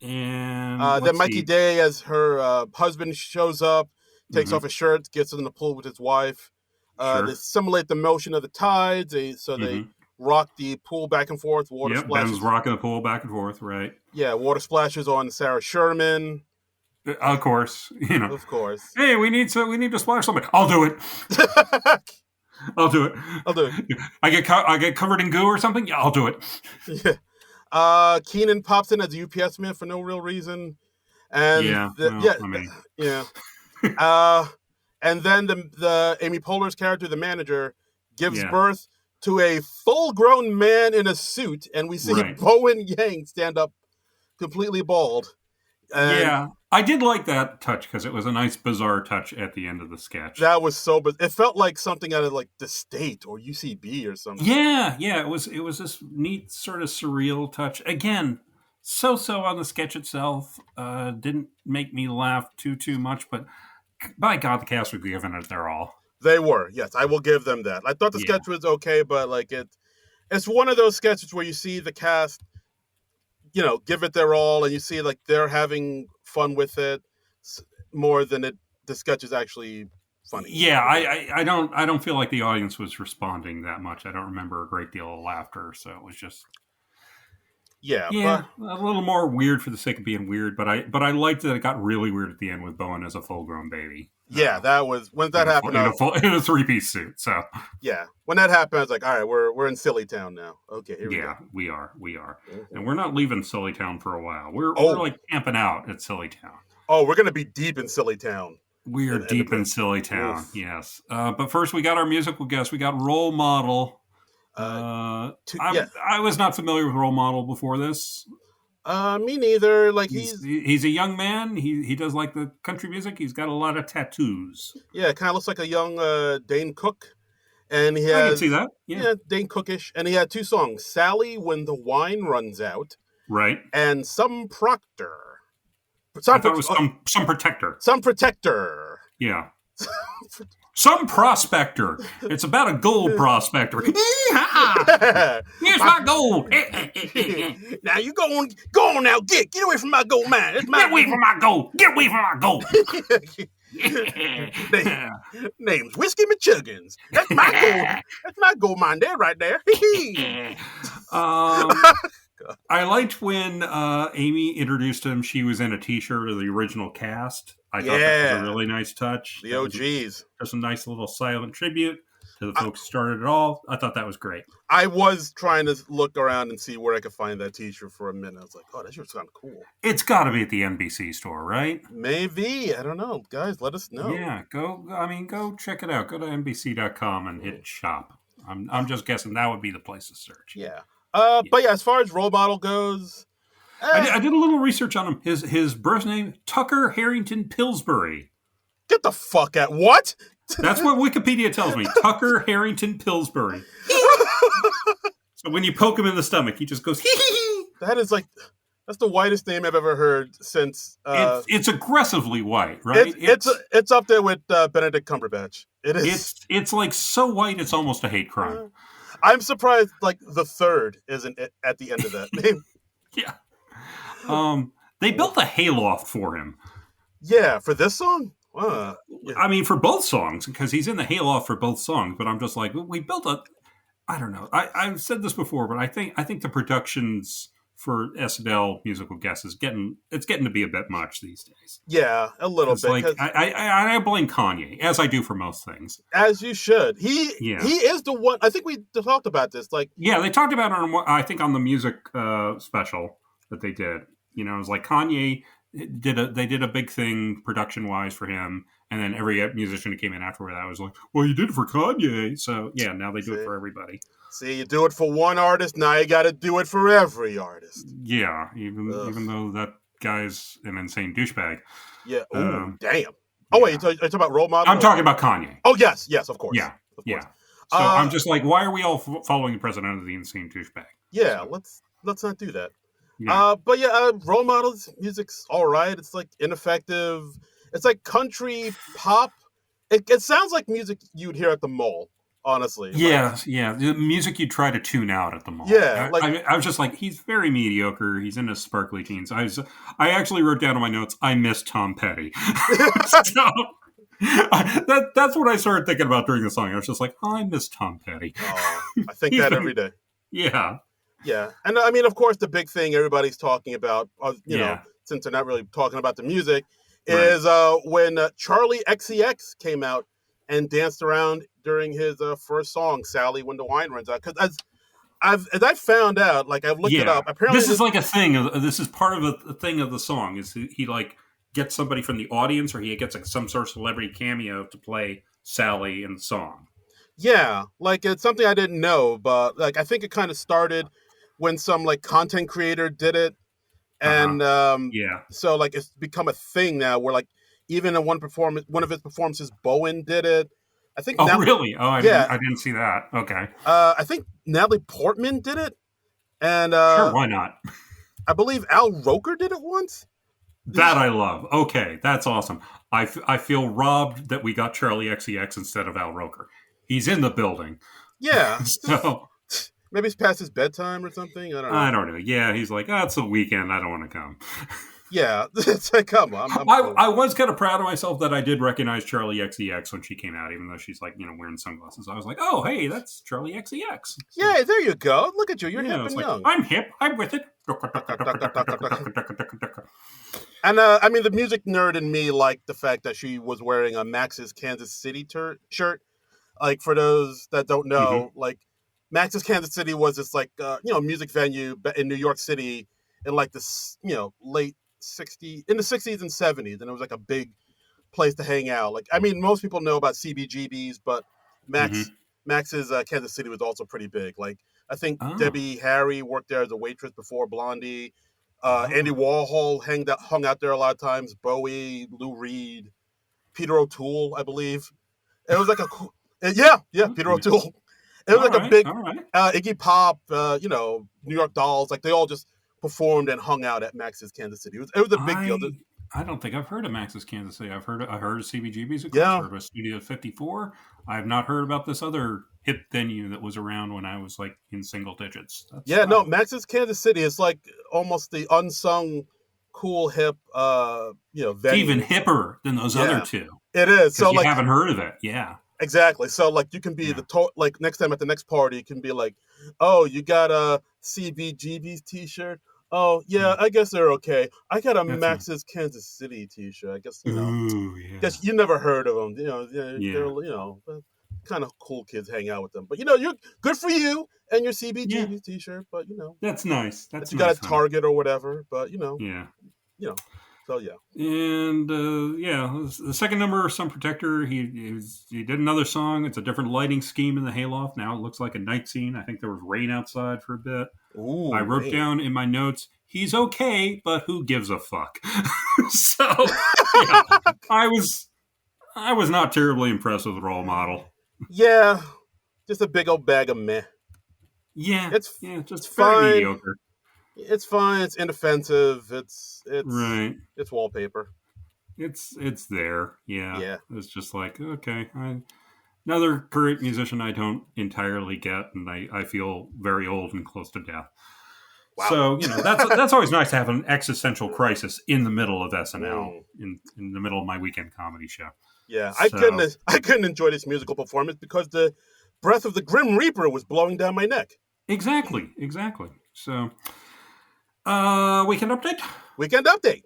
And then Mikey Day, as her husband shows up, takes off his shirt, gets in the pool with his wife. They simulate the motion of the tides. They rock the pool back and forth. Water splashes. Ben's rocking the pool back and forth, right? Yeah, water splashes on Sarah Sherman. Of course, Of course. Hey, we need to splash somebody. I'll do it. I'll do it. I get covered in goo or something. Yeah, I'll do it. Yeah. Keenan pops in as a UPS man for no real reason, and and then the Amy Poehler's character, the manager, gives birth to a full-grown man in a suit, and we see Bowen Yang stand up completely bald. And yeah, I did like that touch because it was a nice, bizarre touch at the end of the sketch. that was so, but it felt like something out of like The State or UCB or something. Yeah, it was this neat sort of surreal touch. Again, so on the sketch itself. Didn't make me laugh too much, but by God, the cast was giving it their all. They were, yes, I will give them that. I thought the Yeah. sketch was okay, but like it's one of those sketches where you see the cast, give it their all, and you see like they're having fun with it more than the sketch is actually funny. Yeah, I don't feel like the audience was responding that much. I don't remember a great deal of laughter, so it was just but a little more weird for the sake of being weird. But I liked that it got really weird at the end with Bowen as a full grown baby. yeah, that was when that happened. In a 3-piece suit. So yeah, when that happened, I was like, all right, we're in Silly Town now. Okay, here we go. we are, Mm-hmm. and we're not leaving Silly Town for a while. We're like camping out at Silly Town. Oh, we're gonna be deep in Silly Town. We are deep in Silly Town. Oof. Yes. But first, we got our musical guest. We got Role Model. I was not familiar with Role Model before this. Me neither. Like he's a young man. He does like the country music. He's got a lot of tattoos. Yeah, kind of looks like a young Dane Cook, and he I can see that. Yeah, Dane Cookish, and he had 2 songs: "Sally When the Wine Runs Out," right, and "Some Proctor." I thought it was some protector. Some protector. Yeah. Some prospector. It's about a gold prospector. Here's my gold. Now you go on now. Get away from my gold mine. Get away from my gold. Get away from my gold. Name's Whiskey McChuggins. That's my gold. That's my gold mine there, right there. I liked when Amy introduced him. She was in a T-shirt of the original cast. I thought that was a really nice touch. The OGs. Just a nice little silent tribute to the folks who started it all. I thought that was great. I was trying to look around and see where I could find that T-shirt for a minute. I was like, oh, that shirt's kind of cool. It's got to be at the NBC store, right? Maybe. I don't know. Guys, let us know. Yeah, go check it out. Go to NBC.com and hit shop. I'm just guessing that would be the place to search. Yeah. But yeah, as far as Role Model goes, I did a little research on him. His birth name, Tucker Harrington Pillsbury. Get the fuck out! What? That's what Wikipedia tells me. Tucker Harrington Pillsbury. So when you poke him in the stomach, he just goes hee hee hee. That's the whitest name I've ever heard since. It's aggressively white, right? It's up there with Benedict Cumberbatch. It is. It's like so white, it's almost a hate crime. I'm surprised, like, the third isn't at the end of that name. Yeah. They built a hayloft for him. Yeah, for this song? Yeah. I mean, for both songs, because he's in the hayloft for both songs, but I'm just like, we built I don't know. I've said this before, but I think the productions for SNL musical guests is getting to be a bit much these days. Yeah, a little bit. Like, I blame Kanye, as I do for most things. As you should. He is the one. I think we talked about this. Like, yeah, they talked about it on the music special that they did. You know, it was like Kanye they did a big thing production wise for him, and then every musician who came in afterward that was like, well, you did it for Kanye, so yeah, now they do it for everybody. See, you do it for one artist, now you got to do it for every artist. Yeah, even though that guy's an insane douchebag. Yeah. Ooh, damn. Oh wait, are you talking about Role Model? I'm talking about Kanye. Oh yes, of course. Yeah, of course. So I'm just like, why are we all following the president of the insane douchebag? Yeah, so. let's not do that. Yeah. But yeah, Role Model's music's all right. It's like ineffective. It's like country pop. It sounds like music you'd hear at the mall, honestly. Yeah, the music you try to tune out at the mall. Yeah, I was just like, he's very mediocre. He's in his sparkly jeans. I actually wrote down in my notes, I miss Tom Petty. So, that's what I started thinking about during the song. I was just like, I miss Tom Petty. Oh, I think that every day. Yeah. Yeah, and I mean, of course, the big thing everybody's talking about, you know, since they're not really talking about the music, is when Charlie XCX came out and danced around during his first song, "Sally When the Wine Runs Out." Because as I found out, like I've looked it up. Apparently, this is like a thing. This is part of a thing of the song. Is he like gets somebody from the audience, or he gets like some sort of celebrity cameo to play Sally in the song? Yeah, like it's something I didn't know, but like I think it kind of started when some like content creator did it, And Yeah. so like it's become a thing now where like even in one of his performances, Bowen did it. I think Oh, now, really? Oh, yeah, I didn't see that. Okay. I think Natalie Portman did it, and Sure, why not? I believe Al Roker did it once. That I love. Okay, that's awesome. I feel robbed that we got Charlie XCX instead of Al Roker. He's in the building. Yeah, So maybe it's past his bedtime or something. I don't know. I don't know. Yeah, he's like, oh, it's the weekend. I don't want to come. Yeah, it's like, come on, I'm cool. I was kind of proud of myself that I did recognize Charlie XCX when she came out, even though she's like, wearing sunglasses. I was like, oh, hey, that's Charlie XCX. So, yeah, there you go. Look at you. You're hip and like, young. I'm hip. I'm with it. And I mean, the music nerd in me liked the fact that she was wearing a Max's Kansas City shirt. Like, for those that don't know, like, Max's Kansas City was this, like, music venue in New York City in, like, this, late 60s, in the 60s and 70s. And it was, like, a big place to hang out. Like, I mean, most people know about CBGBs, but Max's Kansas City was also pretty big. Like, I think Debbie Harry worked there as a waitress before Blondie. Andy Warhol hung out there a lot of times. Bowie, Lou Reed, Peter O'Toole, I believe. It was like a cool, Peter O'Toole. It was like a big Iggy Pop, New York Dolls. Like they all just performed and hung out at Max's Kansas City. It was a big deal. I don't think I've heard of Max's Kansas City. I've heard of CBGB's. Of course, heard of Studio 54. I have not heard about this other hip venue that was around when I was like in single digits. No, Max's Kansas City is like almost the unsung, cool, hip, venue. It's even hipper than those other two. It is. So you haven't heard of it. Yeah. Exactly. So like you can be like next time at the next party, you can be like, oh, you got a CBGB's t-shirt. Oh yeah, I guess they're okay. I got a Max's Kansas City t-shirt. I guess guess you never heard of them. They're kind of cool kids hang out with them. But you're good for you and your CBGB's t-shirt. But that's nice. That's you got a Target or whatever. But So yeah, and the second number, Sun Protector. He did another song. It's a different lighting scheme in the hayloft. Now it looks like a night scene. I think there was rain outside for a bit. Ooh, I wrote down in my notes, he's okay, but who gives a fuck? So I was not terribly impressed with the role model. Yeah, just a big old bag of meh. Yeah, just fine. Very mediocre. It's fine. It's inoffensive. It's right. It's wallpaper. It's there. Yeah. It's just like, okay, another current musician I don't entirely get, and I feel very old and close to death. Wow. So that's always nice to have an existential crisis in the middle of SNL, in the middle of my weekend comedy show. Yeah, I couldn't enjoy this musical performance because the breath of the Grim Reaper was blowing down my neck. Exactly. So. Weekend update.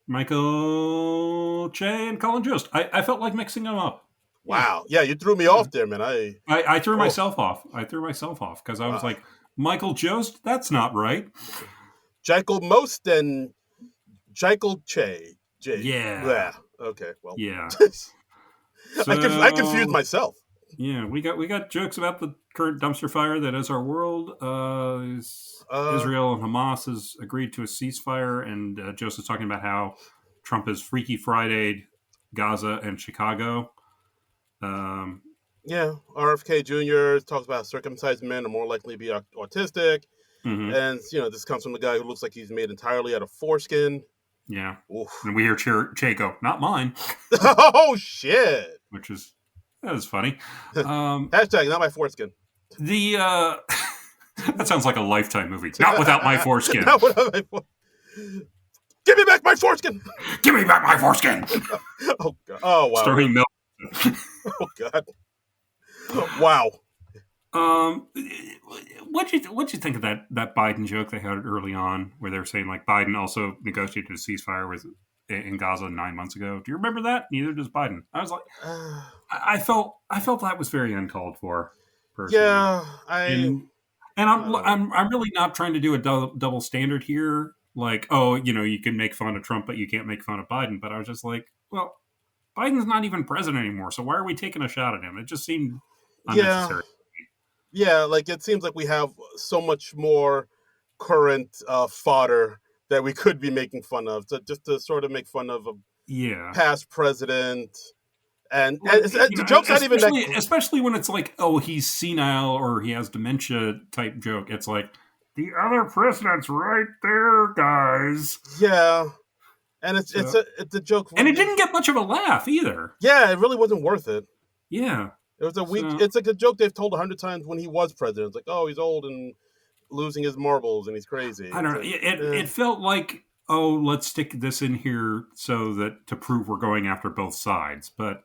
Michael Che and Colin Jost. I felt like mixing them up. Wow. Yeah, you threw me off there, man. I threw myself off. Because I was like, Michael Jost? That's not right. Jekyll Most and Jekyll Che. Yeah. Okay. Well. Yeah. So, I confused myself. Yeah, we got jokes about the current dumpster fire that is our world. Israel and Hamas has agreed to a ceasefire, and Joseph's talking about how Trump has Freaky Friday'd Gaza and Chicago. RFK Jr. talks about circumcised men are more likely to be autistic. And, this comes from the guy who looks like he's made entirely out of foreskin. Yeah. Oof. And we hear Che go, not mine. Oh, shit. That was funny. Hashtag, not my foreskin. That sounds like a Lifetime movie. Not without my foreskin. Not without my foreskin. Give me back my foreskin. Give me back my foreskin. Oh, God. Oh, wow. Starring Mel. Oh, God. Wow. What'd you think of that Biden joke they had early on, where they were saying like Biden also negotiated a ceasefire in Gaza 9 months ago? Do you remember that? Neither does Biden. I was like, I felt that was very uncalled for. Personally. Yeah, I'm really not trying to do a double standard here. Like, you can make fun of Trump, but you can't make fun of Biden. But I was just like, well, Biden's not even president anymore, so why are we taking a shot at him? It just seemed unnecessary. Yeah, like it seems like we have so much more current fodder that we could be making fun of, just to sort of make fun of a Yeah. past president. And Like, the joke's not even that. Especially when it's like, oh, he's senile or he has dementia type joke. It's like, the other president's right there, guys. Yeah, and it's a joke, and it didn't get much of a laugh either. Yeah, it really wasn't worth it. Yeah, it was a weak. It's like a joke they've told 100 times when he was president. It's like, oh, he's old and losing his marbles and he's crazy. I don't know. It felt like, oh, let's stick this in here so that to prove we're going after both sides, but.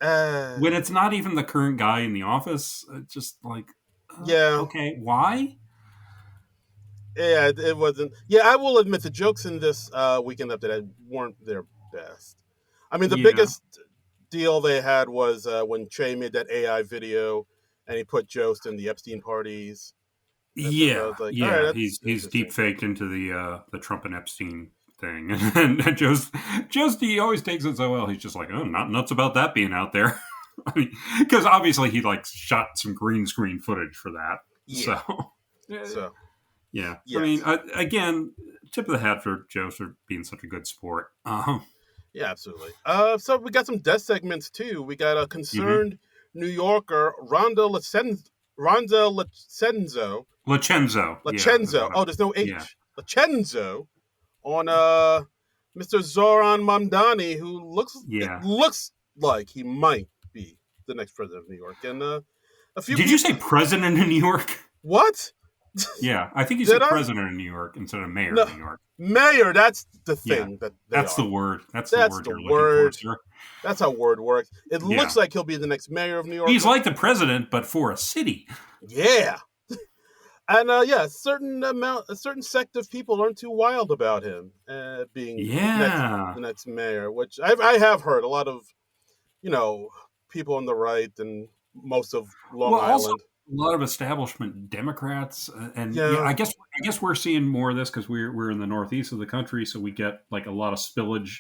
When it's not even the current guy in the office, it's just like, okay, why? Yeah, it wasn't. Yeah, I will admit the jokes in this Weekend Update weren't their best. I mean, the biggest deal they had was when Che made that AI video and he put Jost in the Epstein parties. Yeah, like, right, he's deep faked into the Trump and Epstein thing, and Jost he always takes it so well. He's just like, oh, not nuts about that being out there. I mean, because obviously he like shot some green screen footage for that. Yeah. So yeah. Yes. I mean, again, tip of the hat for Jost for being such a good sport. Yeah, absolutely. So we got some death segments too. We got a concerned New Yorker, Rhonda Lacenzo. Yeah, oh, there's no H. Yeah. Lacenzo. On Mr. Zoran Mamdani, who looks like he might be the next president of New York. And a few. Did you say president of New York? What? Yeah, I think you said president of New York instead of mayor of New York. Mayor, that's the thing. That's the word. That's the word you're looking for, sir. That's how word works. It looks like he'll be the next mayor of New York. He's like the president, but for a city. Yeah. And a certain sect of people aren't too wild about him being the next mayor, which I have heard a lot of, people on the right and most of Long Island. Also, a lot of establishment Democrats, and I guess we're seeing more of this because we're in the northeast of the country, so we get like a lot of spillage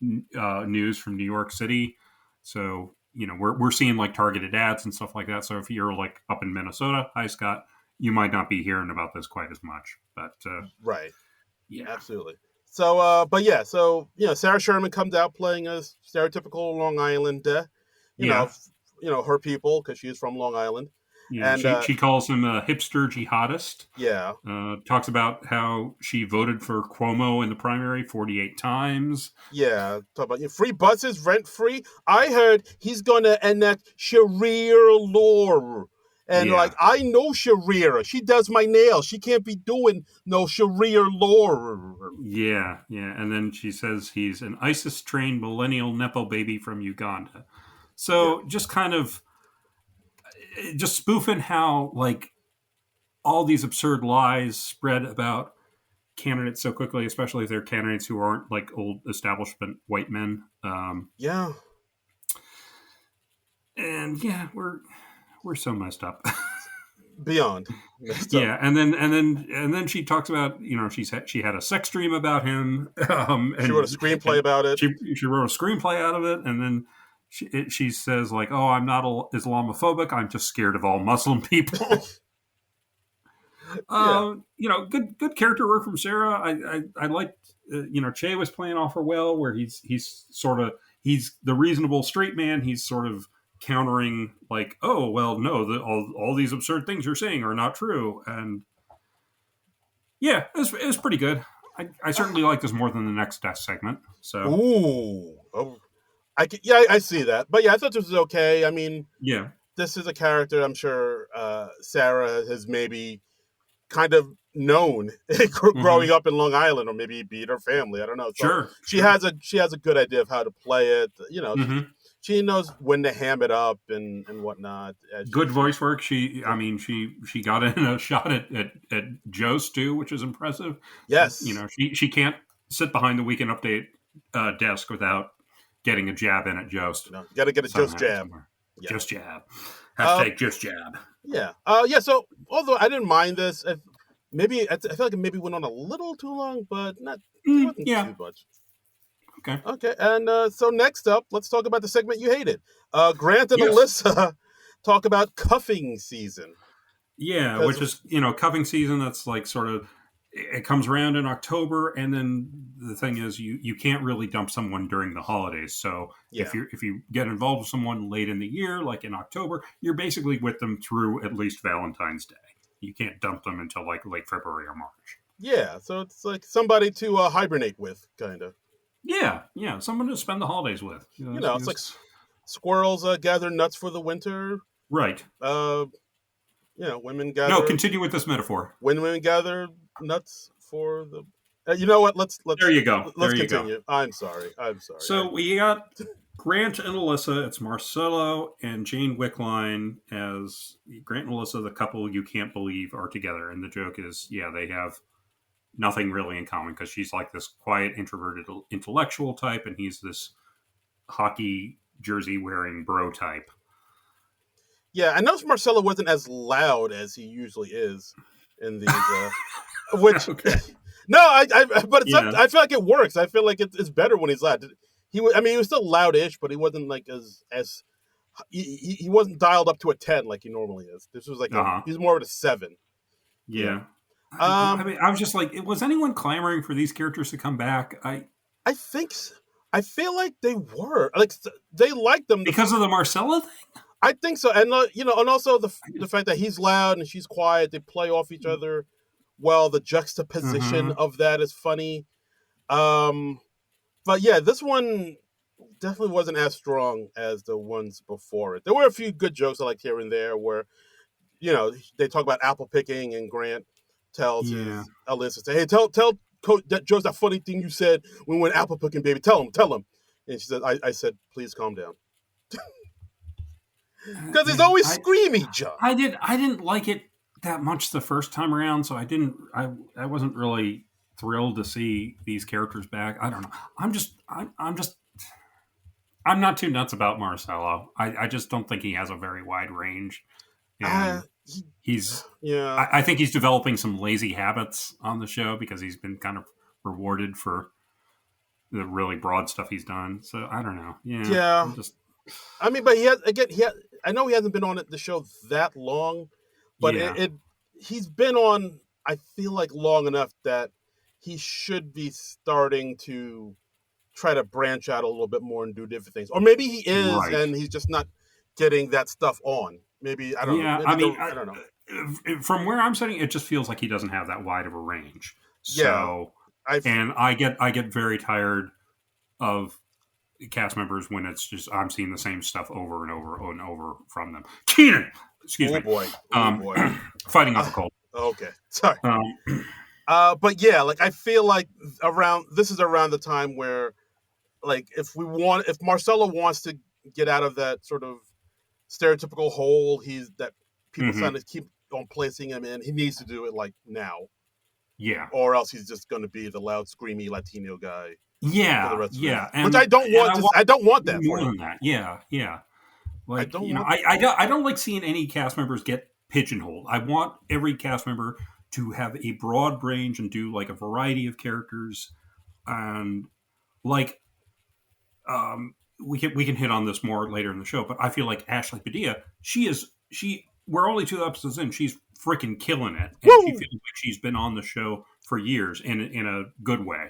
news from New York City. So we're seeing like targeted ads and stuff like that. So if you're like up in Minnesota, hi Scott. You might not be hearing about this quite as much, but right, yeah, absolutely. So, Sarah Sherman comes out playing a stereotypical Long Island, her people because she is from Long Island. Yeah, and she calls him a hipster jihadist. Yeah, talks about how she voted for Cuomo in the primary 48 times. Yeah, talk about free buses, rent free. I heard he's going to enact Sharia law. And I know Sharia. She does my nails. She can't be doing no Sharia law. Yeah. And then she says he's an ISIS-trained millennial Nepo baby from Uganda. So just kind of just spoofing how like all these absurd lies spread about candidates so quickly, especially if they're candidates who aren't like old establishment white men. And we're so messed up. Beyond messed up. Yeah, and then she talks about she had a sex dream about him. And she wrote a screenplay about it. She wrote a screenplay out of it, and then she says like, "Oh, I'm not Islamophobic. I'm just scared of all Muslim people." Good character work from Sarah. I liked Che was playing off her well, where he's the reasonable straight man. He's sort of countering like, oh well, no, all these absurd things you're saying are not true, and it was pretty good. I certainly like this more than the next death segment. So I see that, but I thought this was okay. I mean, this is a character I'm sure Sarah has maybe kind of known growing up in Long Island, or maybe beat her family. I don't know. So she has a good idea of how to play it. She knows when to ham it up and whatnot. Good voice work. She got in a shot at Jost too, which is impressive. Yes. She can't sit behind the Weekend Update desk without getting a jab in at Jost. No, you got to get a Jost jab. Yeah. Just jab. Hashtag just jab. Yeah. So although I didn't mind this, I feel like it maybe went on a little too long, but not too much. Okay. And so next up, let's talk about the segment you hated. Grant and Alyssa talk about cuffing season. Yeah, which is, cuffing season. That's like sort of, it comes around in October, and then the thing is, you can't really dump someone during the holidays. So Yeah. if you get involved with someone late in the year, like in October, you're basically with them through at least Valentine's Day. You can't dump them until like late February or March. Yeah, so it's like somebody to hibernate with, kind of. Yeah, someone to spend the holidays with. It's like squirrels gather nuts for the winter. Right. Women gather. No, continue with this metaphor. When women gather nuts for the. You know what? Let's. There you go. Let's there continue. You go. I'm sorry. So we got Grant and Alyssa. It's Marcelo and Jane Wickline as Grant and Alyssa, the couple you can't believe are together. And the joke is, they have nothing really in common because she's like this quiet, introverted intellectual type, and he's this hockey jersey wearing bro type. Yeah, I noticed Marcelo wasn't as loud as he usually is in these, which Okay. No, but I feel like it works. I feel like it's better when he's loud. He was still loudish, but he wasn't like as he wasn't dialed up to a 10 like he normally is. This was like he's more of a 7. Yeah. I was just like, was anyone clamoring for these characters to come back? I think so. I feel like they were like they liked them because of the Marcella thing. I think so, and and also the fact that he's loud and she's quiet. They play off each other well. The juxtaposition of that is funny. But yeah, this one definitely wasn't as strong as the ones before it. There were a few good jokes I liked here and there where, they talk about apple picking and Grant tells his Alyssa, say, hey, tell Coach Joe's that funny thing you said when we went apple picking, baby. Tell him. And she said, I said, please calm down. Because he's always screamy, John. I didn't like it that much the first time around, so I wasn't really thrilled to see these characters back. I don't know. I'm not too nuts about Marcelo. I just don't think he has a very wide range. And I think he's developing some lazy habits on the show because he's been kind of rewarded for the really broad stuff he's done. So I don't know. Yeah. But I know he hasn't been on the show that long, but he's been on, I feel like, long enough that he should be starting to try to branch out a little bit more and do different things. Or maybe he is, and he's just not getting that stuff on. Maybe, I don't know. I don't know. From where I'm sitting, it just feels like he doesn't have that wide of a range. So, I get very tired of cast members when it's just I'm seeing the same stuff over and over and over from them. Keenan, excuse me. Boy. Fighting off a cold. Okay, sorry. But yeah, like I feel like this is around the time where, like, if Marcelo wants to get out of that sort of stereotypical hole that people trying to keep on placing him in, he needs to do it like now. Yeah. Or else he's just going to be the loud, screamy Latino guy. Yeah, for the rest of and, which I don't want. I don't want that more for than that. Yeah. Like I don't like seeing any cast members get pigeonholed. I want every cast member to have a broad range and do like a variety of characters, and like we can hit on this more later in the show. But I feel like Ashley Padilla, we're only 2 episodes in, she's freaking killing it, and she feels like she's been on the show for years in a good way.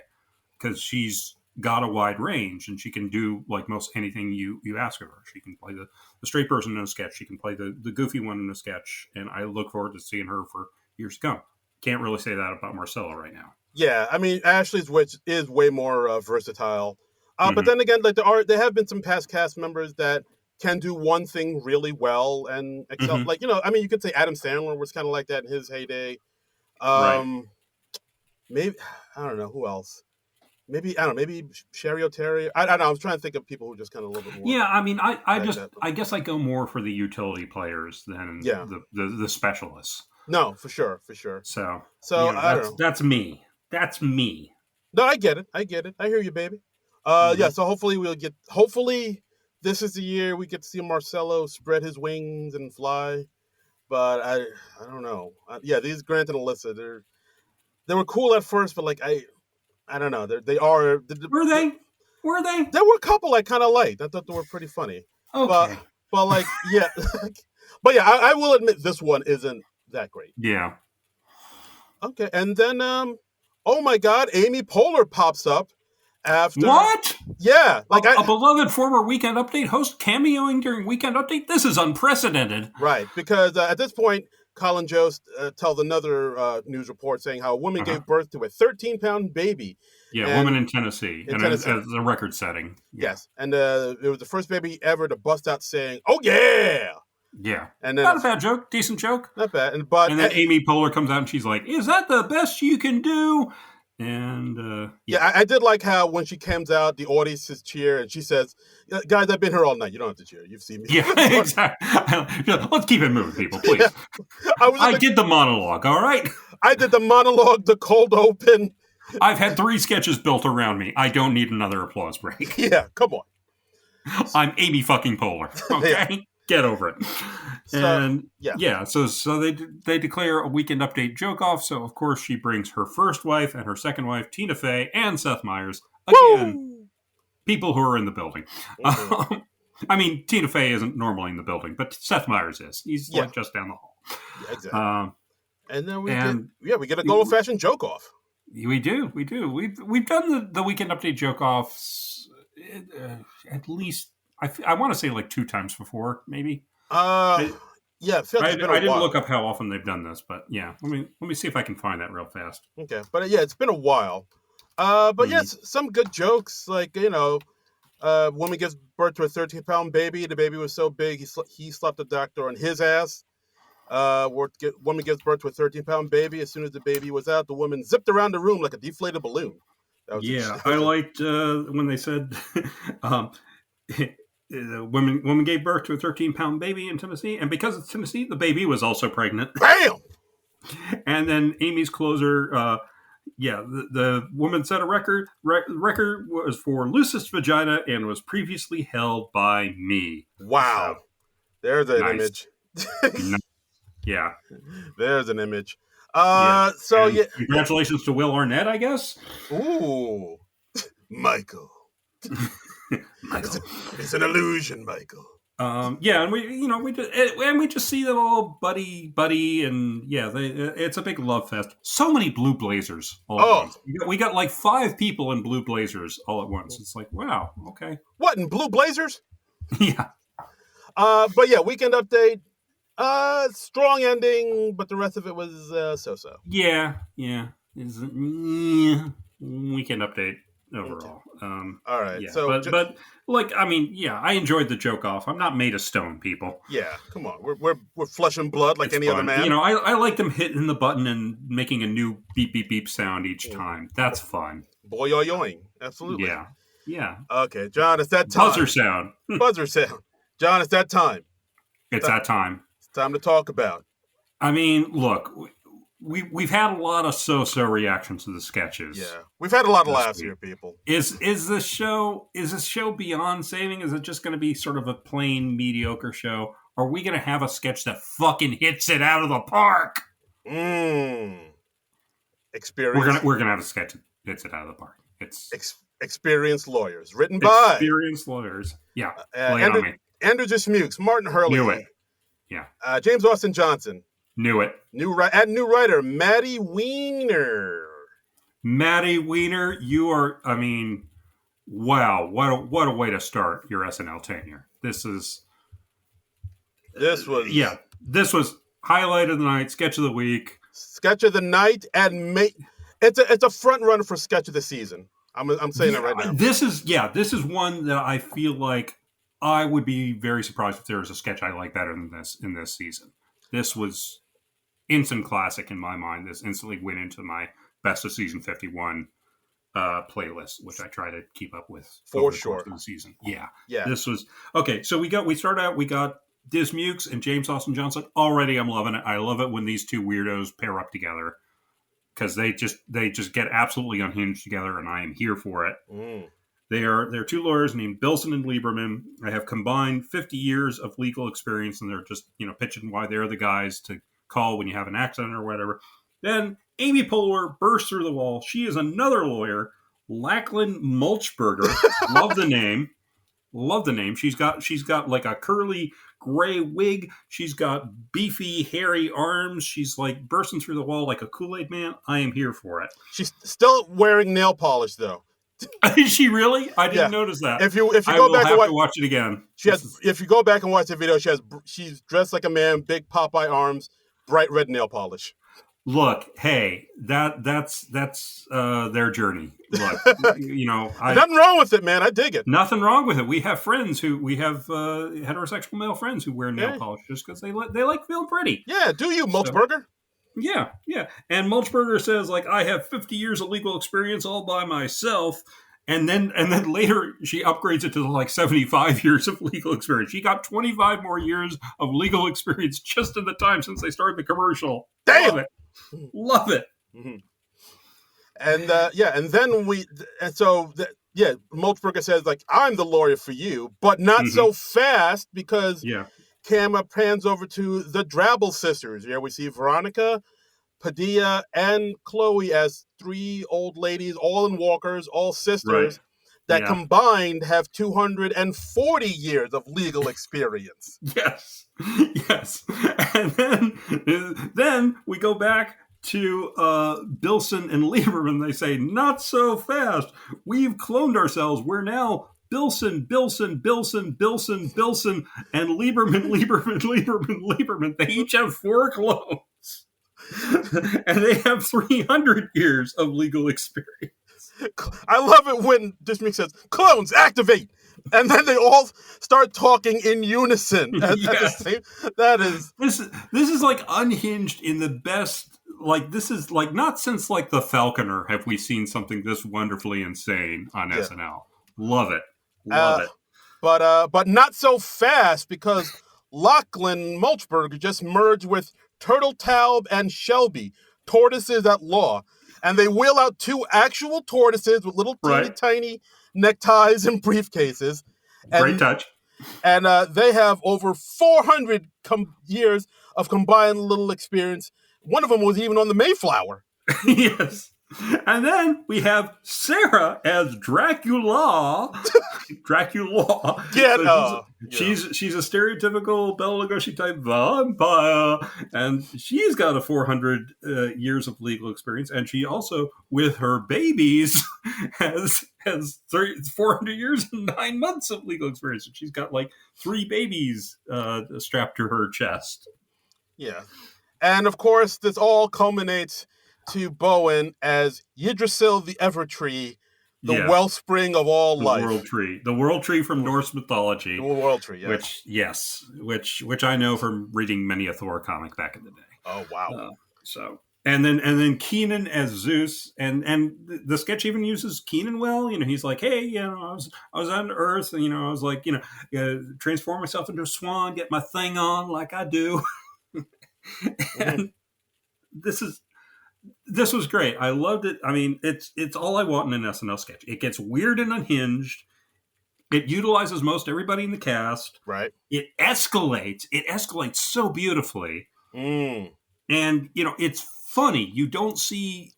Because she's got a wide range and she can do like most anything you ask of her. She can play the straight person in a sketch. She can play the goofy one in a sketch. And I look forward to seeing her for years to come. Can't really say that about Marcella right now. Yeah, I mean, Ashley's is way more versatile. But then again, like there have been some past cast members that can do one thing really well and excel. Like, you could say Adam Sandler was kind of like that in his heyday. Maybe, I don't know, who else? Maybe Sherry O'Terry. I don't know. I was trying to think of people who just kind of a little bit more. Yeah, I mean, I guess I go more for the utility players than the specialists. No, for sure. So I don't know. That's me. No, I get it. I hear you, baby. Yeah. So hopefully this is the year we get to see Marcelo spread his wings and fly. But I don't know. These Grant and Alyssa, they were cool at first, but like I don't know. They are. Were they? There were a couple I kind of liked. I thought they were pretty funny. Okay. But like, yeah. But yeah, I will admit this one isn't that great. Yeah. Okay, and then oh my God, Amy Poehler pops up after. What? Yeah, like A beloved former Weekend Update host cameoing during Weekend Update? This is unprecedented. right, because at this point, Colin Jost tells another news report saying how a woman gave birth to a 13-pound baby. Yeah, and woman in Tennessee. in And Tennessee. as a record setting. Yeah. Yes, and it was the first baby ever to bust out saying, "Oh yeah!" Yeah. And then Not a bad joke. Decent joke. not bad. And then Amy Poehler comes out and she's like, "Is that the best you can do?" And yeah, I did like how when she comes out, the audiences cheer, and she says, "Guys, I've been here all night. You don't have to cheer. You've seen me." Yeah, exactly. Let's keep it moving, people, please. Yeah. I did the monologue, all right? I did the monologue, the cold open. I've had 3 sketches built around me. I don't need another applause break. Yeah, come on. I'm Amy fucking Poehler. Okay, yeah. Get over it. So they declare a Weekend Update joke off. So of course she brings her first wife and her second wife, Tina Fey and Seth Meyers. Again, Woo! People who are in the building. Mm-hmm. I mean, Tina Fey isn't normally in the building, but Seth Meyers is. He's like just down the hall. Yeah, exactly. And then we get a good old-fashioned joke off. We do. We've done the Weekend Update joke offs at least I want to say like 2 times before, maybe. I didn't look up how often they've done this, but yeah, let me see if I can find that real fast. Okay, but yeah, it's been a while. But yes, some good jokes like woman gives birth to a 13-pound baby. The baby was so big he slapped the doctor on his ass. Woman gives birth to a 13-pound baby. As soon as the baby was out, the woman zipped around the room like a deflated balloon. I liked when they said woman gave birth to a 13-pound baby in Tennessee, and because it's Tennessee, the baby was also pregnant. Bam! And then Amy's closer, the woman set a record. Record was for loosest vagina and was previously held by me. Wow. So, there's an image. Yeah. There's an image. Congratulations to Will Arnett, I guess. Ooh. Michael. It's an illusion, Michael. And we just see them all buddy, and it's a big love fest. So many blue blazers all at once. We got like 5 people in blue blazers all at once. It's like, wow, okay. What, in blue blazers? Yeah. But yeah, Weekend Update. Strong ending, but the rest of it was so-so. Yeah. Weekend Update overall. All right. Yeah, so, I enjoyed the joke off. I'm not made of stone, people. Yeah, come on. We're flesh and blood like any fun. other man. I like them hitting the button and making a new beep beep beep sound each time. That's fun. Boy yoing. Absolutely. Yeah. Okay, John, it's that time. Buzzer sound. John, it's that time. It's that time. It's time to talk about. I mean, look, we've had a lot of so-so reactions to the sketches. Yeah, we've had a lot of laughs here, people. Is this show beyond saving? Is it just going to be sort of a plain mediocre show? Or are we going to have a sketch that fucking hits it out of the park? Experience. We're gonna have a sketch that hits it out of the park. It's experienced lawyers, written by experienced lawyers. Yeah, Andrew Smukes, Martin Hurley. Knew it. Yeah. James Austin Johnson. Knew it. New writer, Maddie Weiner. Maddie Weiner, you are, I mean, wow, what a way to start your SNL tenure. This was highlight of the night, sketch of the week. Sketch of the night, and it's a front runner for sketch of the season. I'm saying that right now. This is one that I feel like I would be very surprised if there was a sketch I like better than this in this season. This was instant classic in my mind. This instantly went into my best of season 51 playlist, which I try to keep up with for sure of the season. Yeah. This was okay. So we got Diz Mukes and James Austin Johnson. Already, I'm loving it. I love it when these two weirdos pair up together because they just get absolutely unhinged together, and I am here for it. They're 2 lawyers named Bilson and Lieberman. They have combined 50 years of legal experience, and they're just pitching why they're the guys to call when you have an accident or whatever. Then Amy Poehler bursts through the wall. She is another lawyer, Lachlan Mulchberger. Love the name. Love the name. She's got like a curly gray wig. She's got beefy, hairy arms. She's like bursting through the wall like a Kool-Aid man. I am here for it. She's still wearing nail polish though. Is she really? I didn't Yeah. notice that. If you I go will back have and to watch it again. if you go back and watch the video, she's dressed like a man, big Popeye arms, bright red nail polish. Look, hey, that's their journey. Look, nothing wrong with it, man. I dig it. Nothing wrong with it. We have heterosexual male friends who wear nail polish just because they like feeling pretty. Yeah, do you, Mulchberger? Yeah. And Mulchberger says, like, I have 50 years of legal experience all by myself. And then later she upgrades it to like 75 years of legal experience. She got 25 more years of legal experience just in the time since they started the commercial. Damn! Love it. Mm-hmm. And Mulchberger says, like, I'm the lawyer for you, but not so fast, because camera pans over to the Drabble sisters. Yeah, we see Veronica, Padilla, and Chloe as three old ladies, all in walkers, all sisters, that combined have 240 years of legal experience. Yes. And then we go back to Bilson and Lieberman. They say, not so fast. We've cloned ourselves. We're now Bilson, and Lieberman. They each have 4 clones. And they have 300 years of legal experience. I love it when Disney says, clones, activate! And then they all start talking in unison. This is like unhinged in the best. Like, this is like, not since like the Falconer have we seen something this wonderfully insane on SNL. Love it. But not so fast, because Lachlan Mulchberger just merged with Turtletaub and Shelby, tortoises at law. And they wheel out 2 actual tortoises with little tiny neckties and briefcases. Great touch. And they have over 400 years of combined little experience. One of them was even on the Mayflower. Yes. And then we have Sarah as Dracula. She's a stereotypical Bela Lugosi type vampire, and she's got a 400 years of legal experience, and she also, with her babies, has 400 years and 9 months of legal experience. And she's got like 3 babies strapped to her chest. Yeah, and of course, this all culminates to Bowen as Yggdrasil the Evertree, the wellspring of all life. The world tree from Norse mythology. The world tree, yes. Which I know from reading many a Thor comic back in the day. Oh, wow. And then Keenan as Zeus, and the sketch even uses Keenan well. He's like, hey, I was on Earth, and I was like, transform myself into a swan, get my thing on like I do. And this was great. I loved it. I mean, it's all I want in an SNL sketch. It gets weird and unhinged. It utilizes most everybody in the cast. Right. It escalates. It escalates so beautifully. And it's funny. You don't see.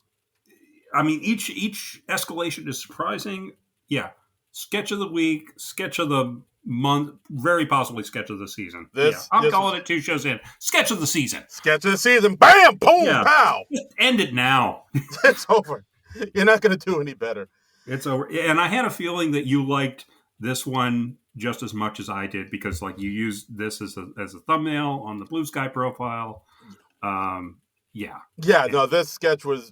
I mean, each escalation is surprising. Yeah. Sketch of the week. Sketch of the month, very possibly sketch of the season. I'm calling it 2 shows in. Sketch of the season. Sketch of the season. Bam! Boom! Pow! Just end it now. It's over. You're not going to do any better. It's over. And I had a feeling that you liked this one just as much as I did, because like you used this as a thumbnail on the Blue Sky profile. No, this sketch was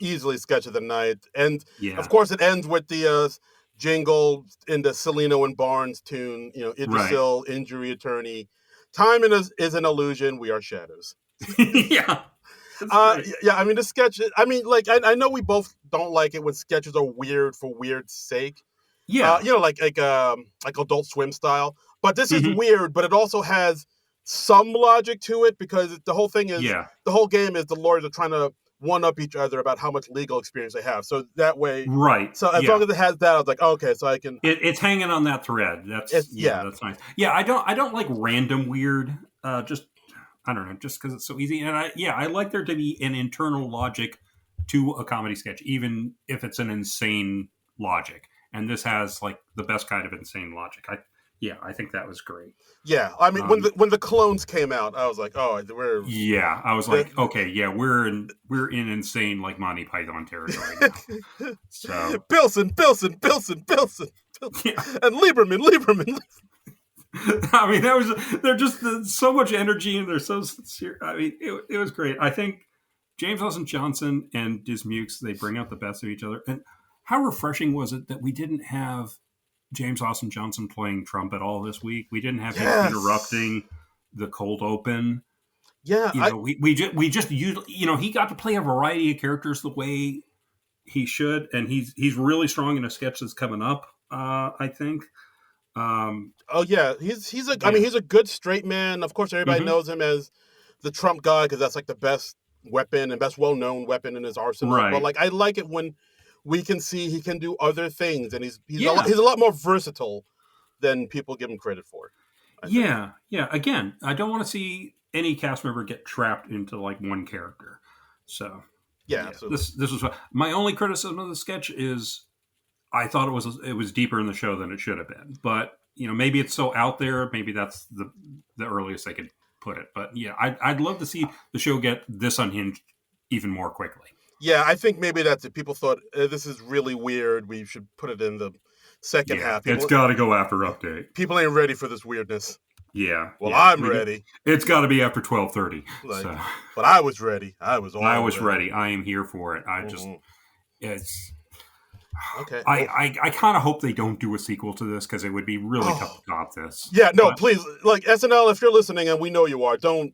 easily sketch of the night, and of course it ends with the jingle in the Celino and Barnes tune, Idrisil, injury attorney. Time is an illusion. We are shadows. Yeah. I mean, the sketch, I know we both don't like it when sketches are weird for weird's sake. Yeah. Like Adult Swim style. But this is weird, but it also has some logic to it, because the whole thing is, the whole game is the lawyers are trying to one-up each other about how much legal experience they have. So that way... Right. So as long as it has that, I was like, okay, so I can... It's hanging on that thread. That's nice. Yeah, I don't like random weird. I don't know, just because it's so easy. And I like there to be an internal logic to a comedy sketch, even if it's an insane logic. and this has like the best kind of insane logic. I think that was great. Yeah, I mean, when the clones came out, I was like, oh, I was like, okay, yeah, we're in insane like Monty Python territory now. So Bilson, and Lieberman. I mean, they're just so much energy and they're so sincere. I mean, it was great. I think James Austin Johnson and Dismukes, they bring out the best of each other. And how refreshing was it that we didn't have James Austin Johnson playing trumpet all this week? We didn't have him interrupting the cold open. Yeah, we just used, he got to play a variety of characters the way he should, and he's really strong in a sketch that's coming up. I think. He's a good straight man. Of course, everybody knows him as the Trump guy because that's like the best weapon and best well-known weapon in his arsenal. Right. But like, I like it when we can see he can do other things, and he's a lot more versatile than people give him credit for. Yeah. Again, I don't want to see any cast member get trapped into like one character. So absolutely. This was my only criticism of the sketch is I thought it was deeper in the show than it should have been. But maybe it's so out there. Maybe that's the earliest they could put it. But yeah, I'd love to see the show get this unhinged even more quickly. Yeah, I think maybe that's it. People thought this is really weird. We should put it in the second half. It's got to go after update. People ain't ready for this weirdness. Yeah. Well, I'm ready. It's got to be after 12:30. But I was ready. I was ready. I am here for it. It's okay. I kind of hope they don't do a sequel to this because it would be really tough to top this. Yeah, no, please, like SNL, if you're listening, and we know you are, don't.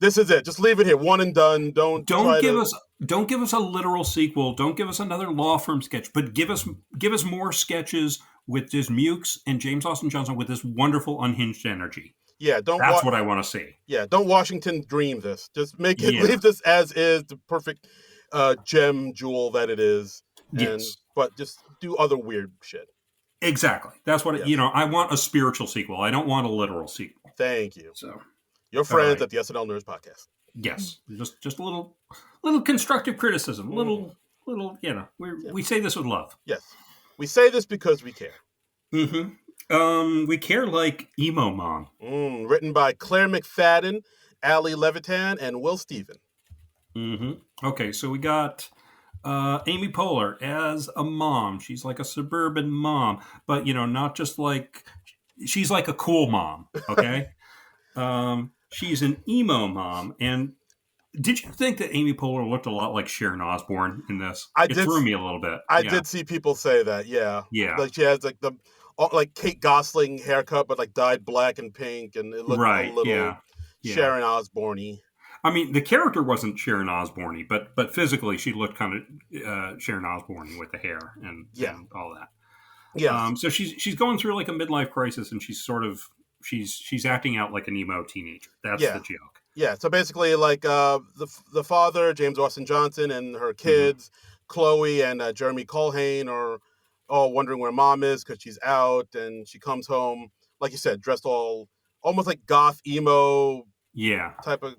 This is it. Just leave it here, one and done. Don't give us a literal sequel. Don't give us another law firm sketch, but give us more sketches with Dismukes and James Austin Johnson with this wonderful unhinged energy. Yeah, that's what I want to see. Yeah, don't Washington dream this. Just make it. Leave this as is, the perfect gem jewel that it is. But just do other weird shit. Exactly. That's what I want a spiritual sequel. I don't want a literal sequel. Thank you. So, your friends at the SNL Nerds Podcast. Yes, just a little constructive criticism. Little. We say this with love. Yes, we say this because we care. Mm-hmm. We care like Emo Mom. Written by Claire McFadden, Ali Levitan, and Will Steven. Mm-hmm. Okay, so we got Amy Poehler as a mom. She's like a suburban mom, but not just like she's like a cool mom. Okay, she's an emo mom. And did you think that Amy Poehler looked a lot like Sharon Osbourne in this? It threw me a little bit. I did see people say that. Yeah. Like she has like the Kate Gosling haircut, but like dyed black and pink, and it looked a little Sharon Osbourne-y. I mean, the character wasn't Sharon Osbourne, but physically she looked kind of Sharon Osbourne with the hair and all that. Yeah. So she's going through like a midlife crisis, and she's acting out like an emo teenager. That's the joke. Yeah. So basically, like the father, James Austin Johnson, and her kids, Chloe and Jeremy Colhane, are all wondering where mom is because she's out, and she comes home, like you said, dressed all almost like goth emo. Yeah. Type of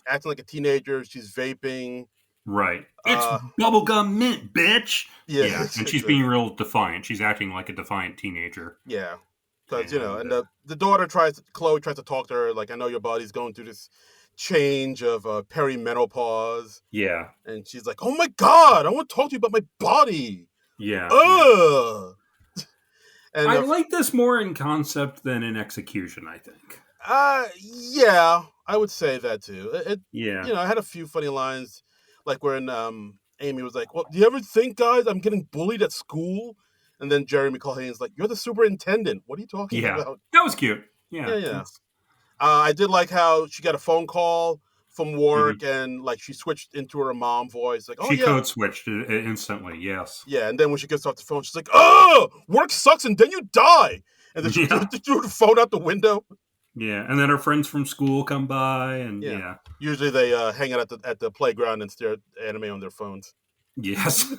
acting like a teenager. She's vaping. Right. It's bubblegum mint, bitch. Yeah. And she's being real defiant. She's acting like a defiant teenager. Yeah. Because, and the daughter Chloe tries to talk to her, like, I know your body's going through this change of perimenopause. Yeah. And she's like, oh my God, I want to talk to you about my body. Yeah. Ugh. And I like this more in concept than in execution, I think. Yeah, I would say that too. I had a few funny lines, like when Amy was like, well, do you ever think, guys, I'm getting bullied at school? And then Jeremy Colhane's like, you're the superintendent. What are you talking about? That was cute. Yeah. I did like how she got a phone call from work and like she switched into her mom voice. Like, she code switched instantly, yes. Yeah, and then when she gets off the phone, she's like, oh, work sucks and then you die. And then she threw the phone out the window. Yeah, and then her friends from school come by, and usually they hang out at the playground and stare at anime on their phones. Yes.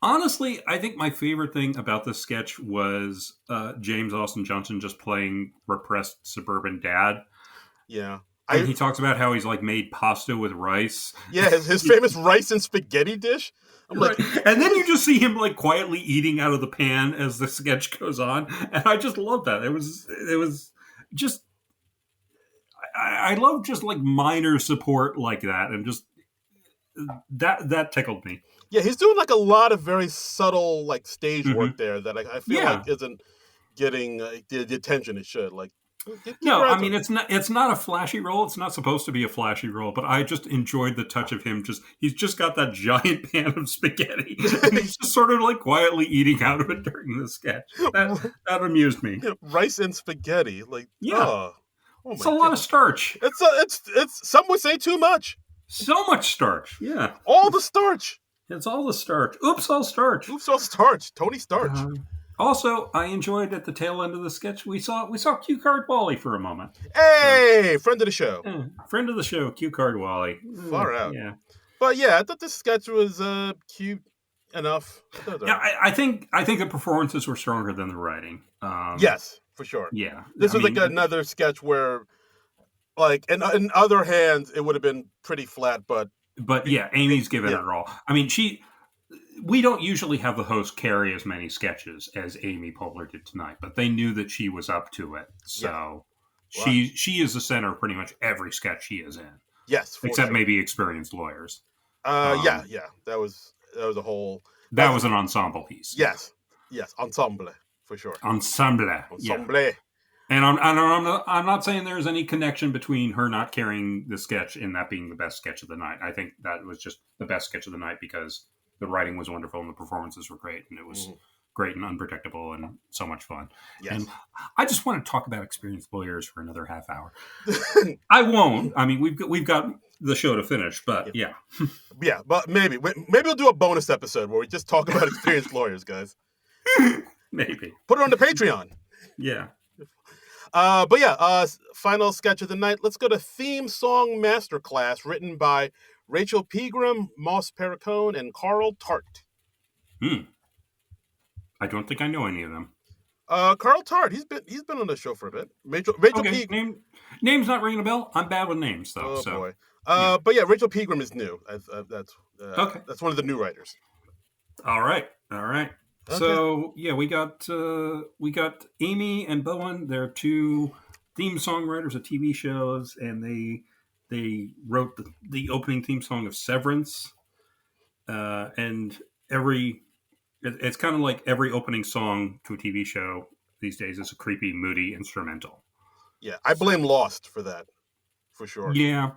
Honestly, I think my favorite thing about this sketch was James Austin Johnson just playing repressed suburban dad. Yeah. And he talks about how he's like made pasta with rice. Yeah, his famous rice and spaghetti dish. I'm like, and then you just see him like quietly eating out of the pan as the sketch goes on, and I just love that. It was just I love just like minor support like that, and just that tickled me. Yeah, he's doing like a lot of very subtle like stage work there that I feel like isn't getting the attention it should. Like, no, I mean it's not a flashy role. It's not supposed to be a flashy role, but I just enjoyed the touch of him. He's just got that giant pan of spaghetti, and he's just sort of like quietly eating out of it during the sketch. That amused me. Yeah, rice and spaghetti, like it's a lot of starch. It's some would say too much. So much starch. Yeah, all the starch. It's all the starch. Oops, all starch. Oops, all starch. Tony Starch. Also, I enjoyed at the tail end of the sketch, we saw Cue Card Wally for a moment. Hey, friend of the show. Friend of the show, Cue Card Wally. Far out. Yeah. But yeah, I thought this sketch was cute enough. Yeah, I think the performances were stronger than the writing. Yes, for sure. Yeah. This was like another sketch where, like, in other hands, it would have been pretty flat, but yeah, Amy's given it all. I mean, we don't usually have the host carry as many sketches as Amy Poehler did tonight, but they knew that she was up to it. So she is the center of pretty much every sketch she is in. Yes. Except maybe experienced lawyers. Yeah. That was a whole... That was an ensemble piece. Yes. Ensemble, for sure. Ensemble. Yeah. And I'm not saying there's any connection between her not carrying the sketch and that being the best sketch of the night. I think that was just the best sketch of the night because the writing was wonderful and the performances were great and it was great and unpredictable and so much fun. Yes. And I just want to talk about experienced lawyers for another half hour. I won't. I mean, we've got the show to finish, but yeah. Yeah, but maybe we'll do a bonus episode where we just talk about experienced lawyers, guys. Maybe. Put it on the Patreon. Yeah. But yeah, final sketch of the night. Let's go to Theme Song Masterclass, written by Rachel Pegram, Moss Perricone, and Carl Tart. I don't think I know any of them. Carl Tart, he's been on the show for a bit. Rachel Pegram. Name's not ringing a bell. I'm bad with names, though. Oh boy. But yeah, Rachel Pegram is new. That's one of the new writers. All right. Okay. So yeah, we got Amy and Bowen. They're two theme songwriters of TV shows, and they wrote the opening theme song of Severance. And it's kind of like every opening song to a TV show these days is a creepy, moody instrumental. Yeah, I blame Lost for that, for sure. Yeah,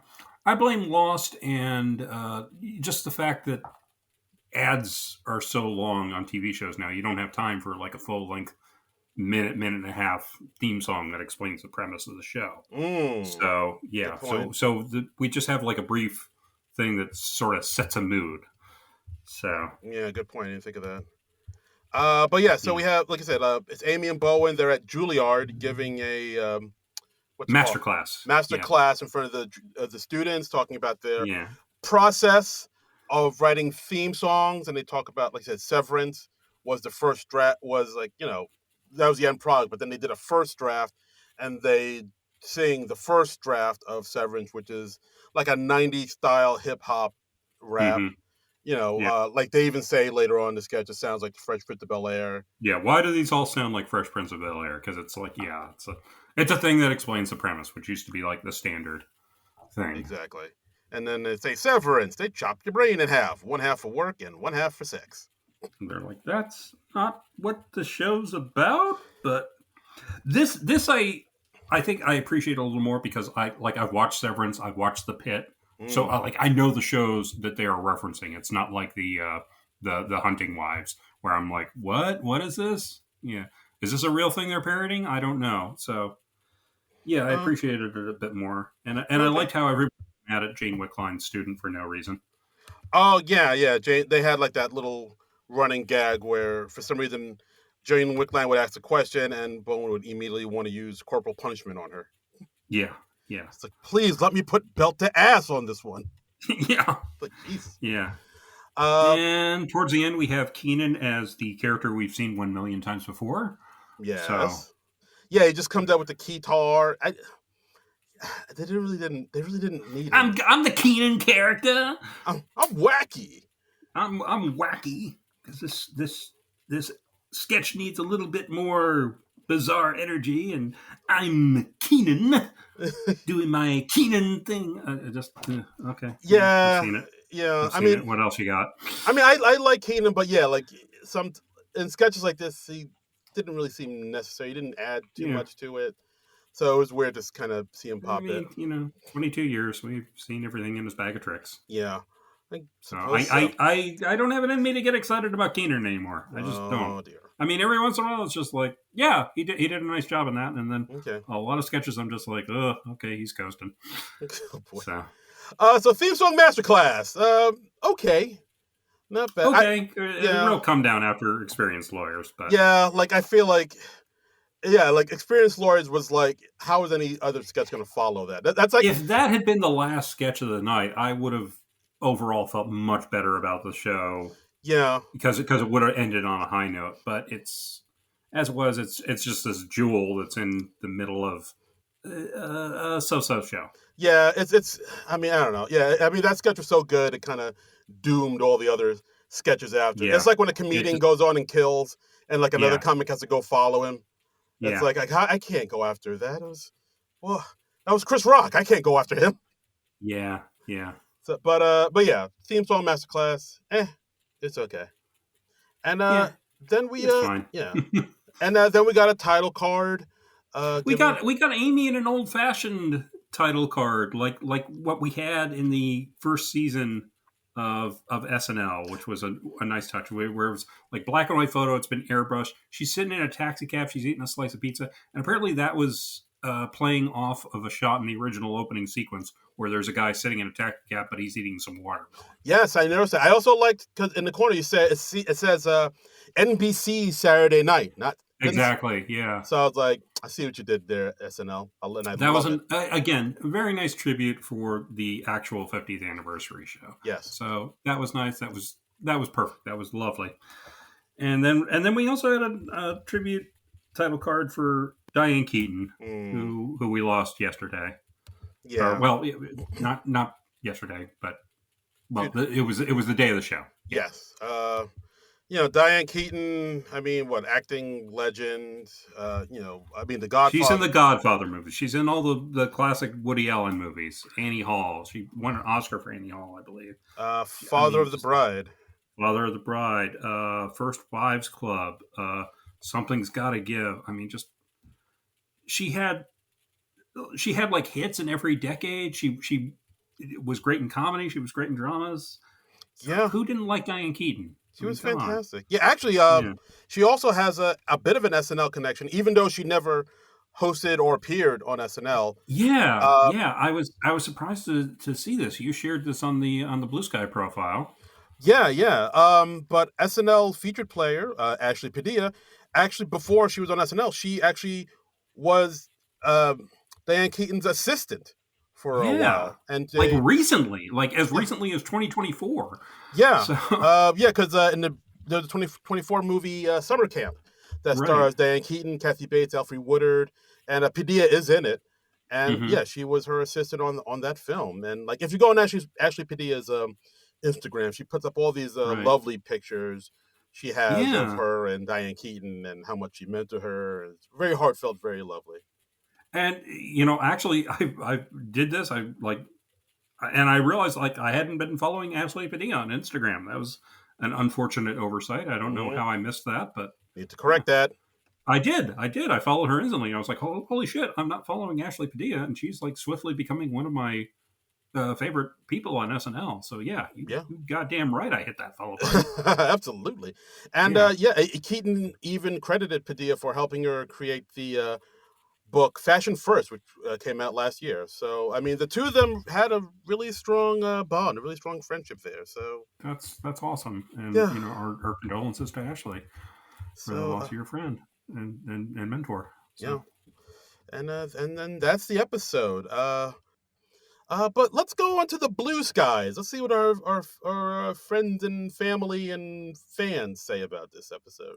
I blame Lost and just the fact that ads are so long on TV shows now. You don't have time for like a full-length minute and a half theme song that explains the premise of the show. So yeah, we just have like a brief thing that sort of sets a mood. So yeah, good point. I didn't think of that. But yeah, so we have, like I said, it's Amy and Bowen. They're at Juilliard giving a masterclass in front of the students, talking about their process of writing theme songs, and they talk about, like I said, Severance was the first draft, was like, that was the end product, but then they did a first draft, and they sing the first draft of Severance, which is like a 90s style hip-hop rap. Like they even say later on in the sketch, it sounds like the Fresh Prince of Bel-Air. Yeah, why do these all sound like Fresh Prince of Bel-Air? Because it's like, it's a thing that explains the premise, which used to be like the standard thing. Exactly. And then they say Severance, they chop your brain in half. One half for work and one half for sex. And they're like, that's not what the show's about. But this I think I appreciate a little more because I've watched Severance, I've watched The Pit. So I know the shows that they are referencing. It's not like the Hunting Wives where I'm like, what is this? Yeah. Is this a real thing they're parodying? I don't know. So yeah, I appreciated it a bit more. And I liked how everybody mad at Jane Wickline's student for no reason. Oh, yeah. Jane, they had like that little running gag where for some reason Jane Wickline would ask a question and Bowen would immediately want to use corporal punishment on her. Yeah. It's like, please let me put belt to ass on this one. Yeah. Like, Jesus. Yeah. And towards the end, we have Keenan as the character we've seen 1 million times before. Yes. So. Yeah, he just comes out with the guitar. They really didn't need I'm him. I'm the Keenan character. I'm wacky. I'm wacky because this sketch needs a little bit more bizarre energy, and I'm Keenan doing my Keenan thing. Okay, yeah, I've Yeah, seen it. yeah. I've seen it. What else you got? I like Keenan, but yeah, like some in sketches like this, he didn't really seem necessary. He didn't add too Yeah, much to it, so it was weird to kind of see him I pop in. mean, 22 years, we've seen everything in his bag of tricks. Yeah, I So suppose so. I don't have it in me to get excited about Keenan anymore. I just don't. Oh dear. I mean, every once in a while, it's just like, yeah, he did a nice job in that, and then Okay. a lot of sketches, I'm just like, oh, okay, he's coasting. Oh boy. So So theme song masterclass. Okay, not bad. okay, a Yeah, real come down after experienced lawyers, but yeah. Like I feel like, yeah, like experienced lawyers was like, how is any other sketch going to follow that? That's like, if that had been the last sketch of the night, I would have overall felt much better about the show yeah, because it would have ended on a high note. But it's as it was, it's just this jewel that's in the middle of a so-so show. yeah. It's. I mean, I don't know. Yeah, I mean that sketch was so good, it kind of doomed all the other sketches after. Yeah, It's like when a it comedian just goes on and kills, and like another yeah comic has to go follow him. It's yeah like I can't go after that. It was, well, that was Chris Rock. I can't go after him. yeah. So, but yeah, theme song masterclass. It's okay. And Yeah, then we it's fine. yeah, and then we got a title card. we Given, got Amy in an old fashioned title card, like what we had in the first season of SNL, which was a nice touch, where it was like black and white photo. It's been airbrushed. She's sitting in a taxi cab. She's eating a slice of pizza, and apparently that was playing off of a shot in the original opening sequence where there's a guy sitting in a taxi cab, but he's eating some watermelon. yes, I noticed that. I also liked because in the corner you said it says NBC Saturday Night, not didn't. Exactly. Yeah. So I was like, I see what you did there, SNL. And I That was love it. again a very nice tribute for the actual 50th anniversary show. Yes. So that was nice. That was perfect. That was lovely. And then we also had a tribute title card for Diane Keaton, Mm, who we lost yesterday. Or yeah. well, not yesterday, but it was the day of the show. Yeah. Yes. Diane Keaton, I mean, what, acting legend, I mean, The Godfather. She's in the Godfather movies. She's in all the classic Woody Allen movies. Annie Hall. She won an Oscar for Annie Hall, I believe. Father of the Bride. Father of the Bride. First Wives Club. Something's Gotta Give. I mean, just she had like hits in every decade. She was great in comedy. She was great in dramas. So Yeah, who didn't like Diane Keaton? she I mean, was come on. fantastic. Yeah, actually, Yeah. she also has a bit of an SNL connection, even though she never hosted or appeared on SNL. Yeah, Uh, yeah. I was surprised to see this. You shared this on the Blue Sky profile. yeah. But SNL featured player Ashley Padilla, actually before she was on SNL, she actually was Diane Keaton's assistant for a Yeah, while, and like they, recently, like as yeah, recently as 2024. yeah, So yeah, because in the 2024 movie Summer Camp that right. stars Diane Keaton, Kathy Bates, Alfre Woodard, and Padilla is in it. And Hmm. yeah, she was her assistant on that film. And like, if you go on Ashley Padilla's Instagram, she puts up all these Right. lovely pictures she has of Yeah. her and Diane Keaton and how much she meant to her. It's very heartfelt, very lovely. And actually, I did this. And I realized like I hadn't been following Ashley Padilla on Instagram. That was an unfortunate oversight. I don't know Mhm. how I missed that, but Need to yeah, correct that. I did. I did. I followed her instantly. I was like, holy shit, I'm not following Ashley Padilla, and she's like swiftly becoming one of my favorite people on SNL. So yeah, Yeah. you goddamn right. I hit that follow button. Absolutely. And Yeah. Keaton even credited Padilla for helping her create the book Fashion First, which came out last year. So, I mean, the two of them had a really strong bond, a really strong friendship there. So, That's awesome, and yeah. our condolences to Ashley for the So, loss of your friend and mentor. yeah. So And then that's the episode. But let's go on to the blue skies. Let's see what our friends and family and fans say about this episode.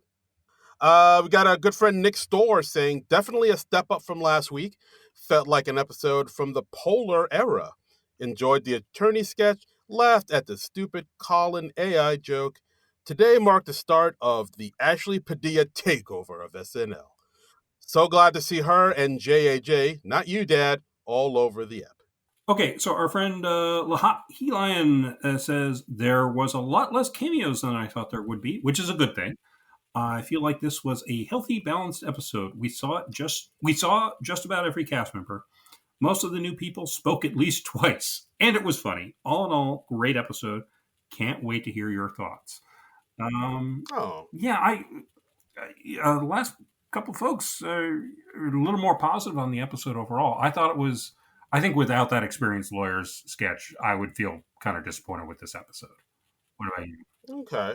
We got our good friend Nick Storr saying, definitely a step up from last week. Felt like an episode from the Poehler era. Enjoyed the attorney sketch, laughed at the stupid Colin AI joke. Today marked the start of the Ashley Padilla takeover of SNL. So glad to see her and JAJ, not you, Dad, all over the app. Okay, so our friend Helion says there was a lot less cameos than I thought there would be, which is a good thing. I feel like this was a healthy, balanced episode. We saw just about every cast member. Most of the new people spoke at least twice, and it was funny. All in all, great episode. Can't wait to hear your thoughts. Yeah, the last couple folks are a little more positive on the episode overall. I think without that experienced lawyer's sketch, I would feel kind of disappointed with this episode. What about you? Okay.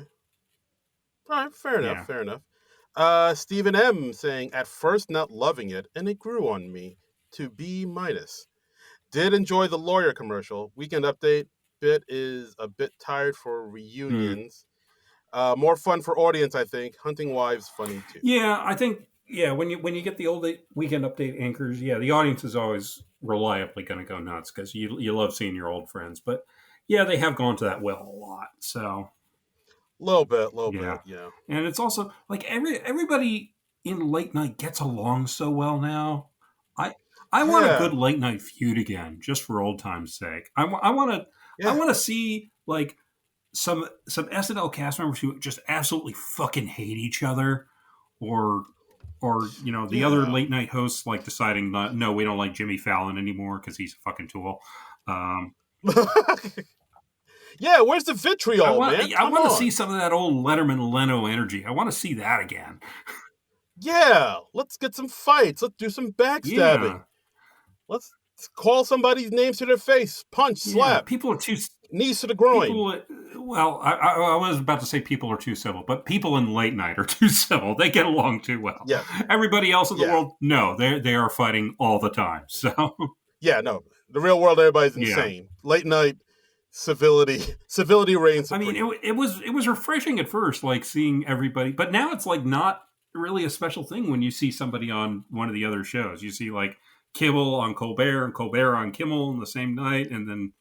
All right, fair enough. Stephen M saying, at first not loving it, and it grew on me to B-. Did enjoy the lawyer commercial. Weekend update bit is a bit tired for reunions. More fun for audience, I think. Hunting Wives funny too. Yeah, I think when you get the old weekend update anchors, the audience is always reliably going to go nuts because you love seeing your old friends. But yeah, they have gone to that well a lot. So little bit, yeah. And it's also like everybody in late night gets along so well now. I want a good late night feud again, just for old time's sake. I want to see like some SNL cast members who just absolutely fucking hate each other, or the other late night hosts like deciding no, we don't like Jimmy Fallon anymore because he's a fucking tool. Yeah, where's the vitriol, man? I want to see some of that old Letterman Leno energy. I want to see that again. Yeah, let's get some fights. Let's do some backstabbing. Yeah. Let's call somebody's names to their face. Punch, slap. People are too... Knees to the groin. I was about to say people are too civil, but people in late night are too civil. They get along too well. Yeah. Everybody else in the world, no, they are fighting all the time. So yeah, no, the real world, everybody's insane. Yeah. Late night, civility reigns supreme. I mean, it was refreshing at first, like seeing everybody, but now it's like not really a special thing when you see somebody on one of the other shows. You see like Kimmel on Colbert and Colbert on Kimmel in the same night, and then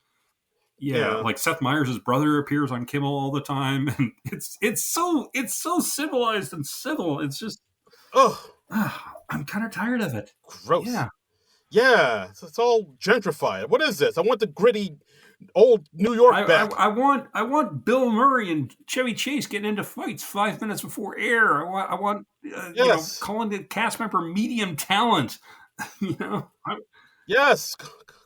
like Seth Meyers' brother appears on Kimmel all the time, and it's so civilized and civil. It's just I'm kind of tired of it. Gross. Yeah, it's all gentrified. What is this? I want the gritty old New York back. I want Bill Murray and Chevy Chase getting into fights 5 minutes before air. I want calling the cast member medium talent. Yes.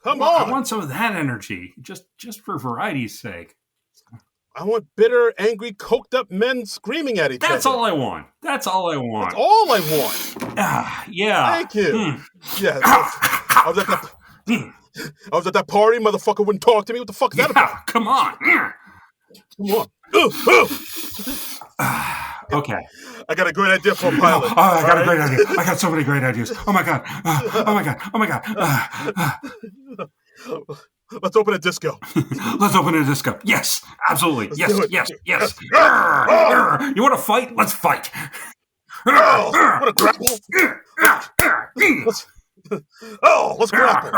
Come on. I want some of that energy, just for variety's sake. I want bitter, angry, coked up men screaming at each other. That's all I want. That's all I want. Yeah. Thank you. Yeah. I was at that party. Motherfucker wouldn't talk to me. What the fuck is that about? Come on. Okay. I got a great idea for a pilot. I got a great idea. I got so many great ideas. Oh my god. Oh my god. Let's open a disco. Let's open a disco. Yes, absolutely. Yes. You want to fight? Let's fight. What a grapple. Let's grapple.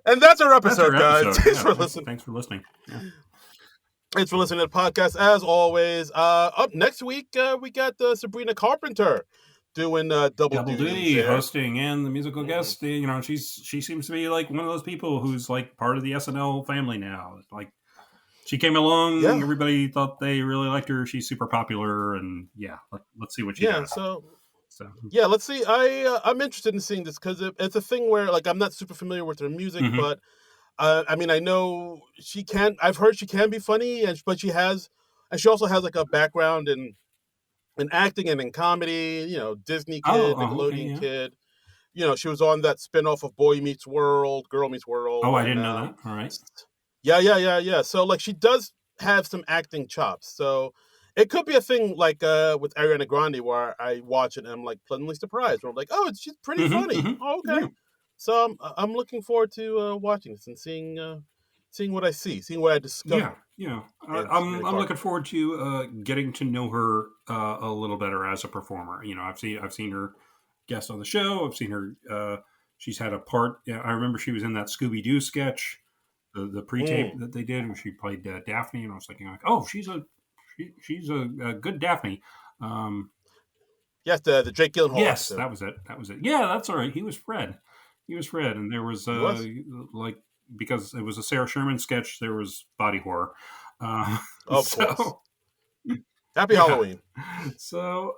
And that's our episode, guys. Thanks for listening. Thanks for listening. Yeah. Thanks for listening to the podcast. As always, up next week, we got Sabrina Carpenter doing double duty, hosting and the musical guest. She seems to be like one of those people who's like part of the SNL family now. Like she came along, everybody thought they really liked her. She's super popular, and let's see what she does. So let's see. I'm interested in seeing this because it's a thing where like I'm not super familiar with her music, but I mean I know she can. I've heard she can be funny, but she also has like a background in acting and in comedy. Disney kid, Nickelodeon kid. She was on that spinoff of Boy Meets World, Girl Meets World. Oh, I didn't know that. All right. Yeah. So like she does have some acting chops. So it could be a thing like with Ariana Grande where I watch it and I'm like pleasantly surprised. Where I'm like, she's pretty funny. Oh, okay. Yeah. So I'm looking forward to watching this and seeing what I see, seeing what I discover. I'm looking forward to getting to know her a little better as a performer. I've seen her guest on the show. I've seen her. She's had a part. I remember she was in that Scooby-Doo sketch, the pre-tape that they did, where she played Daphne, and I was thinking like, oh, she's a good Daphne. Yes, the Jake Gyllenhaal. Yes, episode. that was it. Yeah, that's all right. He was Fred, and there was like, because it was a Sarah Sherman sketch, there was body horror. Of course. Happy Halloween. So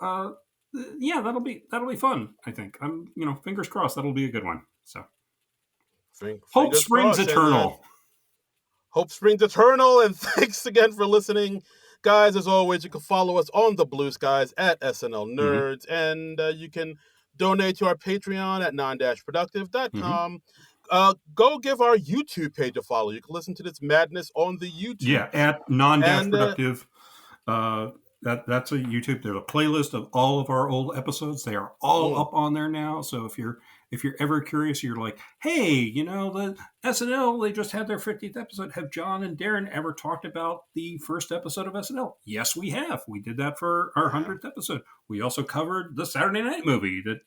that'll be fun. I think fingers crossed that'll be a good one. So hope springs eternal. Hope springs eternal, and thanks again for listening. Guys, as always, you can follow us on the Blue Skies at SNL Nerds, and you can donate to our Patreon at non-productive.com. Go give our YouTube page a follow. You can listen to this madness on the YouTube. Yeah, at non-productive. That's a YouTube. There's a playlist of all of our old episodes. They are all up on there now. So if you're ever curious, you're like, hey, the SNL, they just had their 50th episode. Have John and Darren ever talked about the first episode of SNL? Yes, we have. We did that for our 100th episode. We also covered the Saturday Night movie that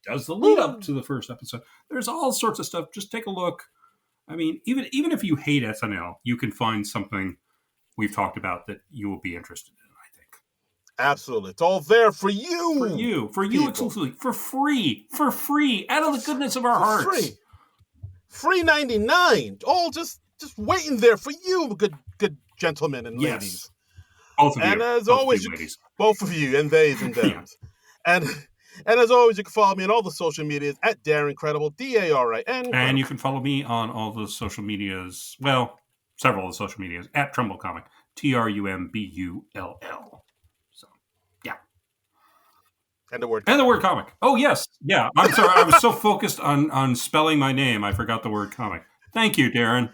does the lead up to the first episode. There's all sorts of stuff. Just take a look. I mean, even if you hate SNL, you can find something we've talked about that you will be interested in. Absolutely. It's all there for you. For you exclusively. For free. Out of the goodness of our hearts. Free 99. All just waiting there for you, good gentlemen and ladies. Both of you. And as always, both of you, and theys and thems. And as always, you can follow me on all the social medias at Darren Credible, DARIN. And you can follow me on all the social medias, well, several of the social medias, at Trumbull Comic, TRUMBULL. And the word comic. Oh, yes. Yeah. I'm sorry. I was so focused on spelling my name, I forgot the word comic. Thank you, Darren.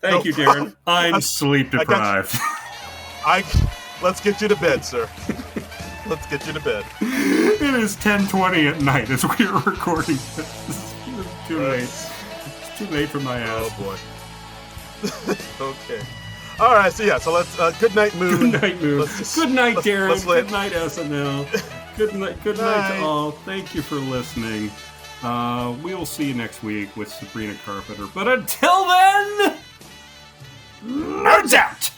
Thank you, Darren. I'm sleep deprived. Let's get you to bed, sir. Let's get you to bed. It is 10:20 at night as we are recording this. It's too late. It's too late for my ass. Oh, boy. Okay. All right. So let's, good night, Moon. Good night, Moon. Good night, Darren. Good night, SNL. Good night to all. Thank you for listening. We will see you next week with Sabrina Carpenter. But until then, nerds out!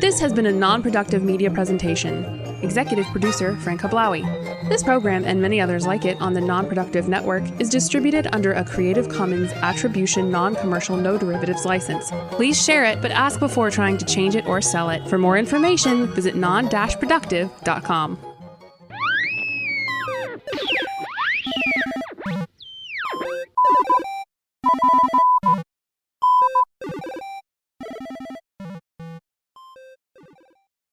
This has been a non-productive media presentation. Executive producer Frank Hablawi. This program and many others like it on the Non-Productive Network is distributed under a Creative Commons Attribution Non-Commercial No Derivatives license. Please share it, but ask before trying to change it or sell it. For more information, visit non-productive.com.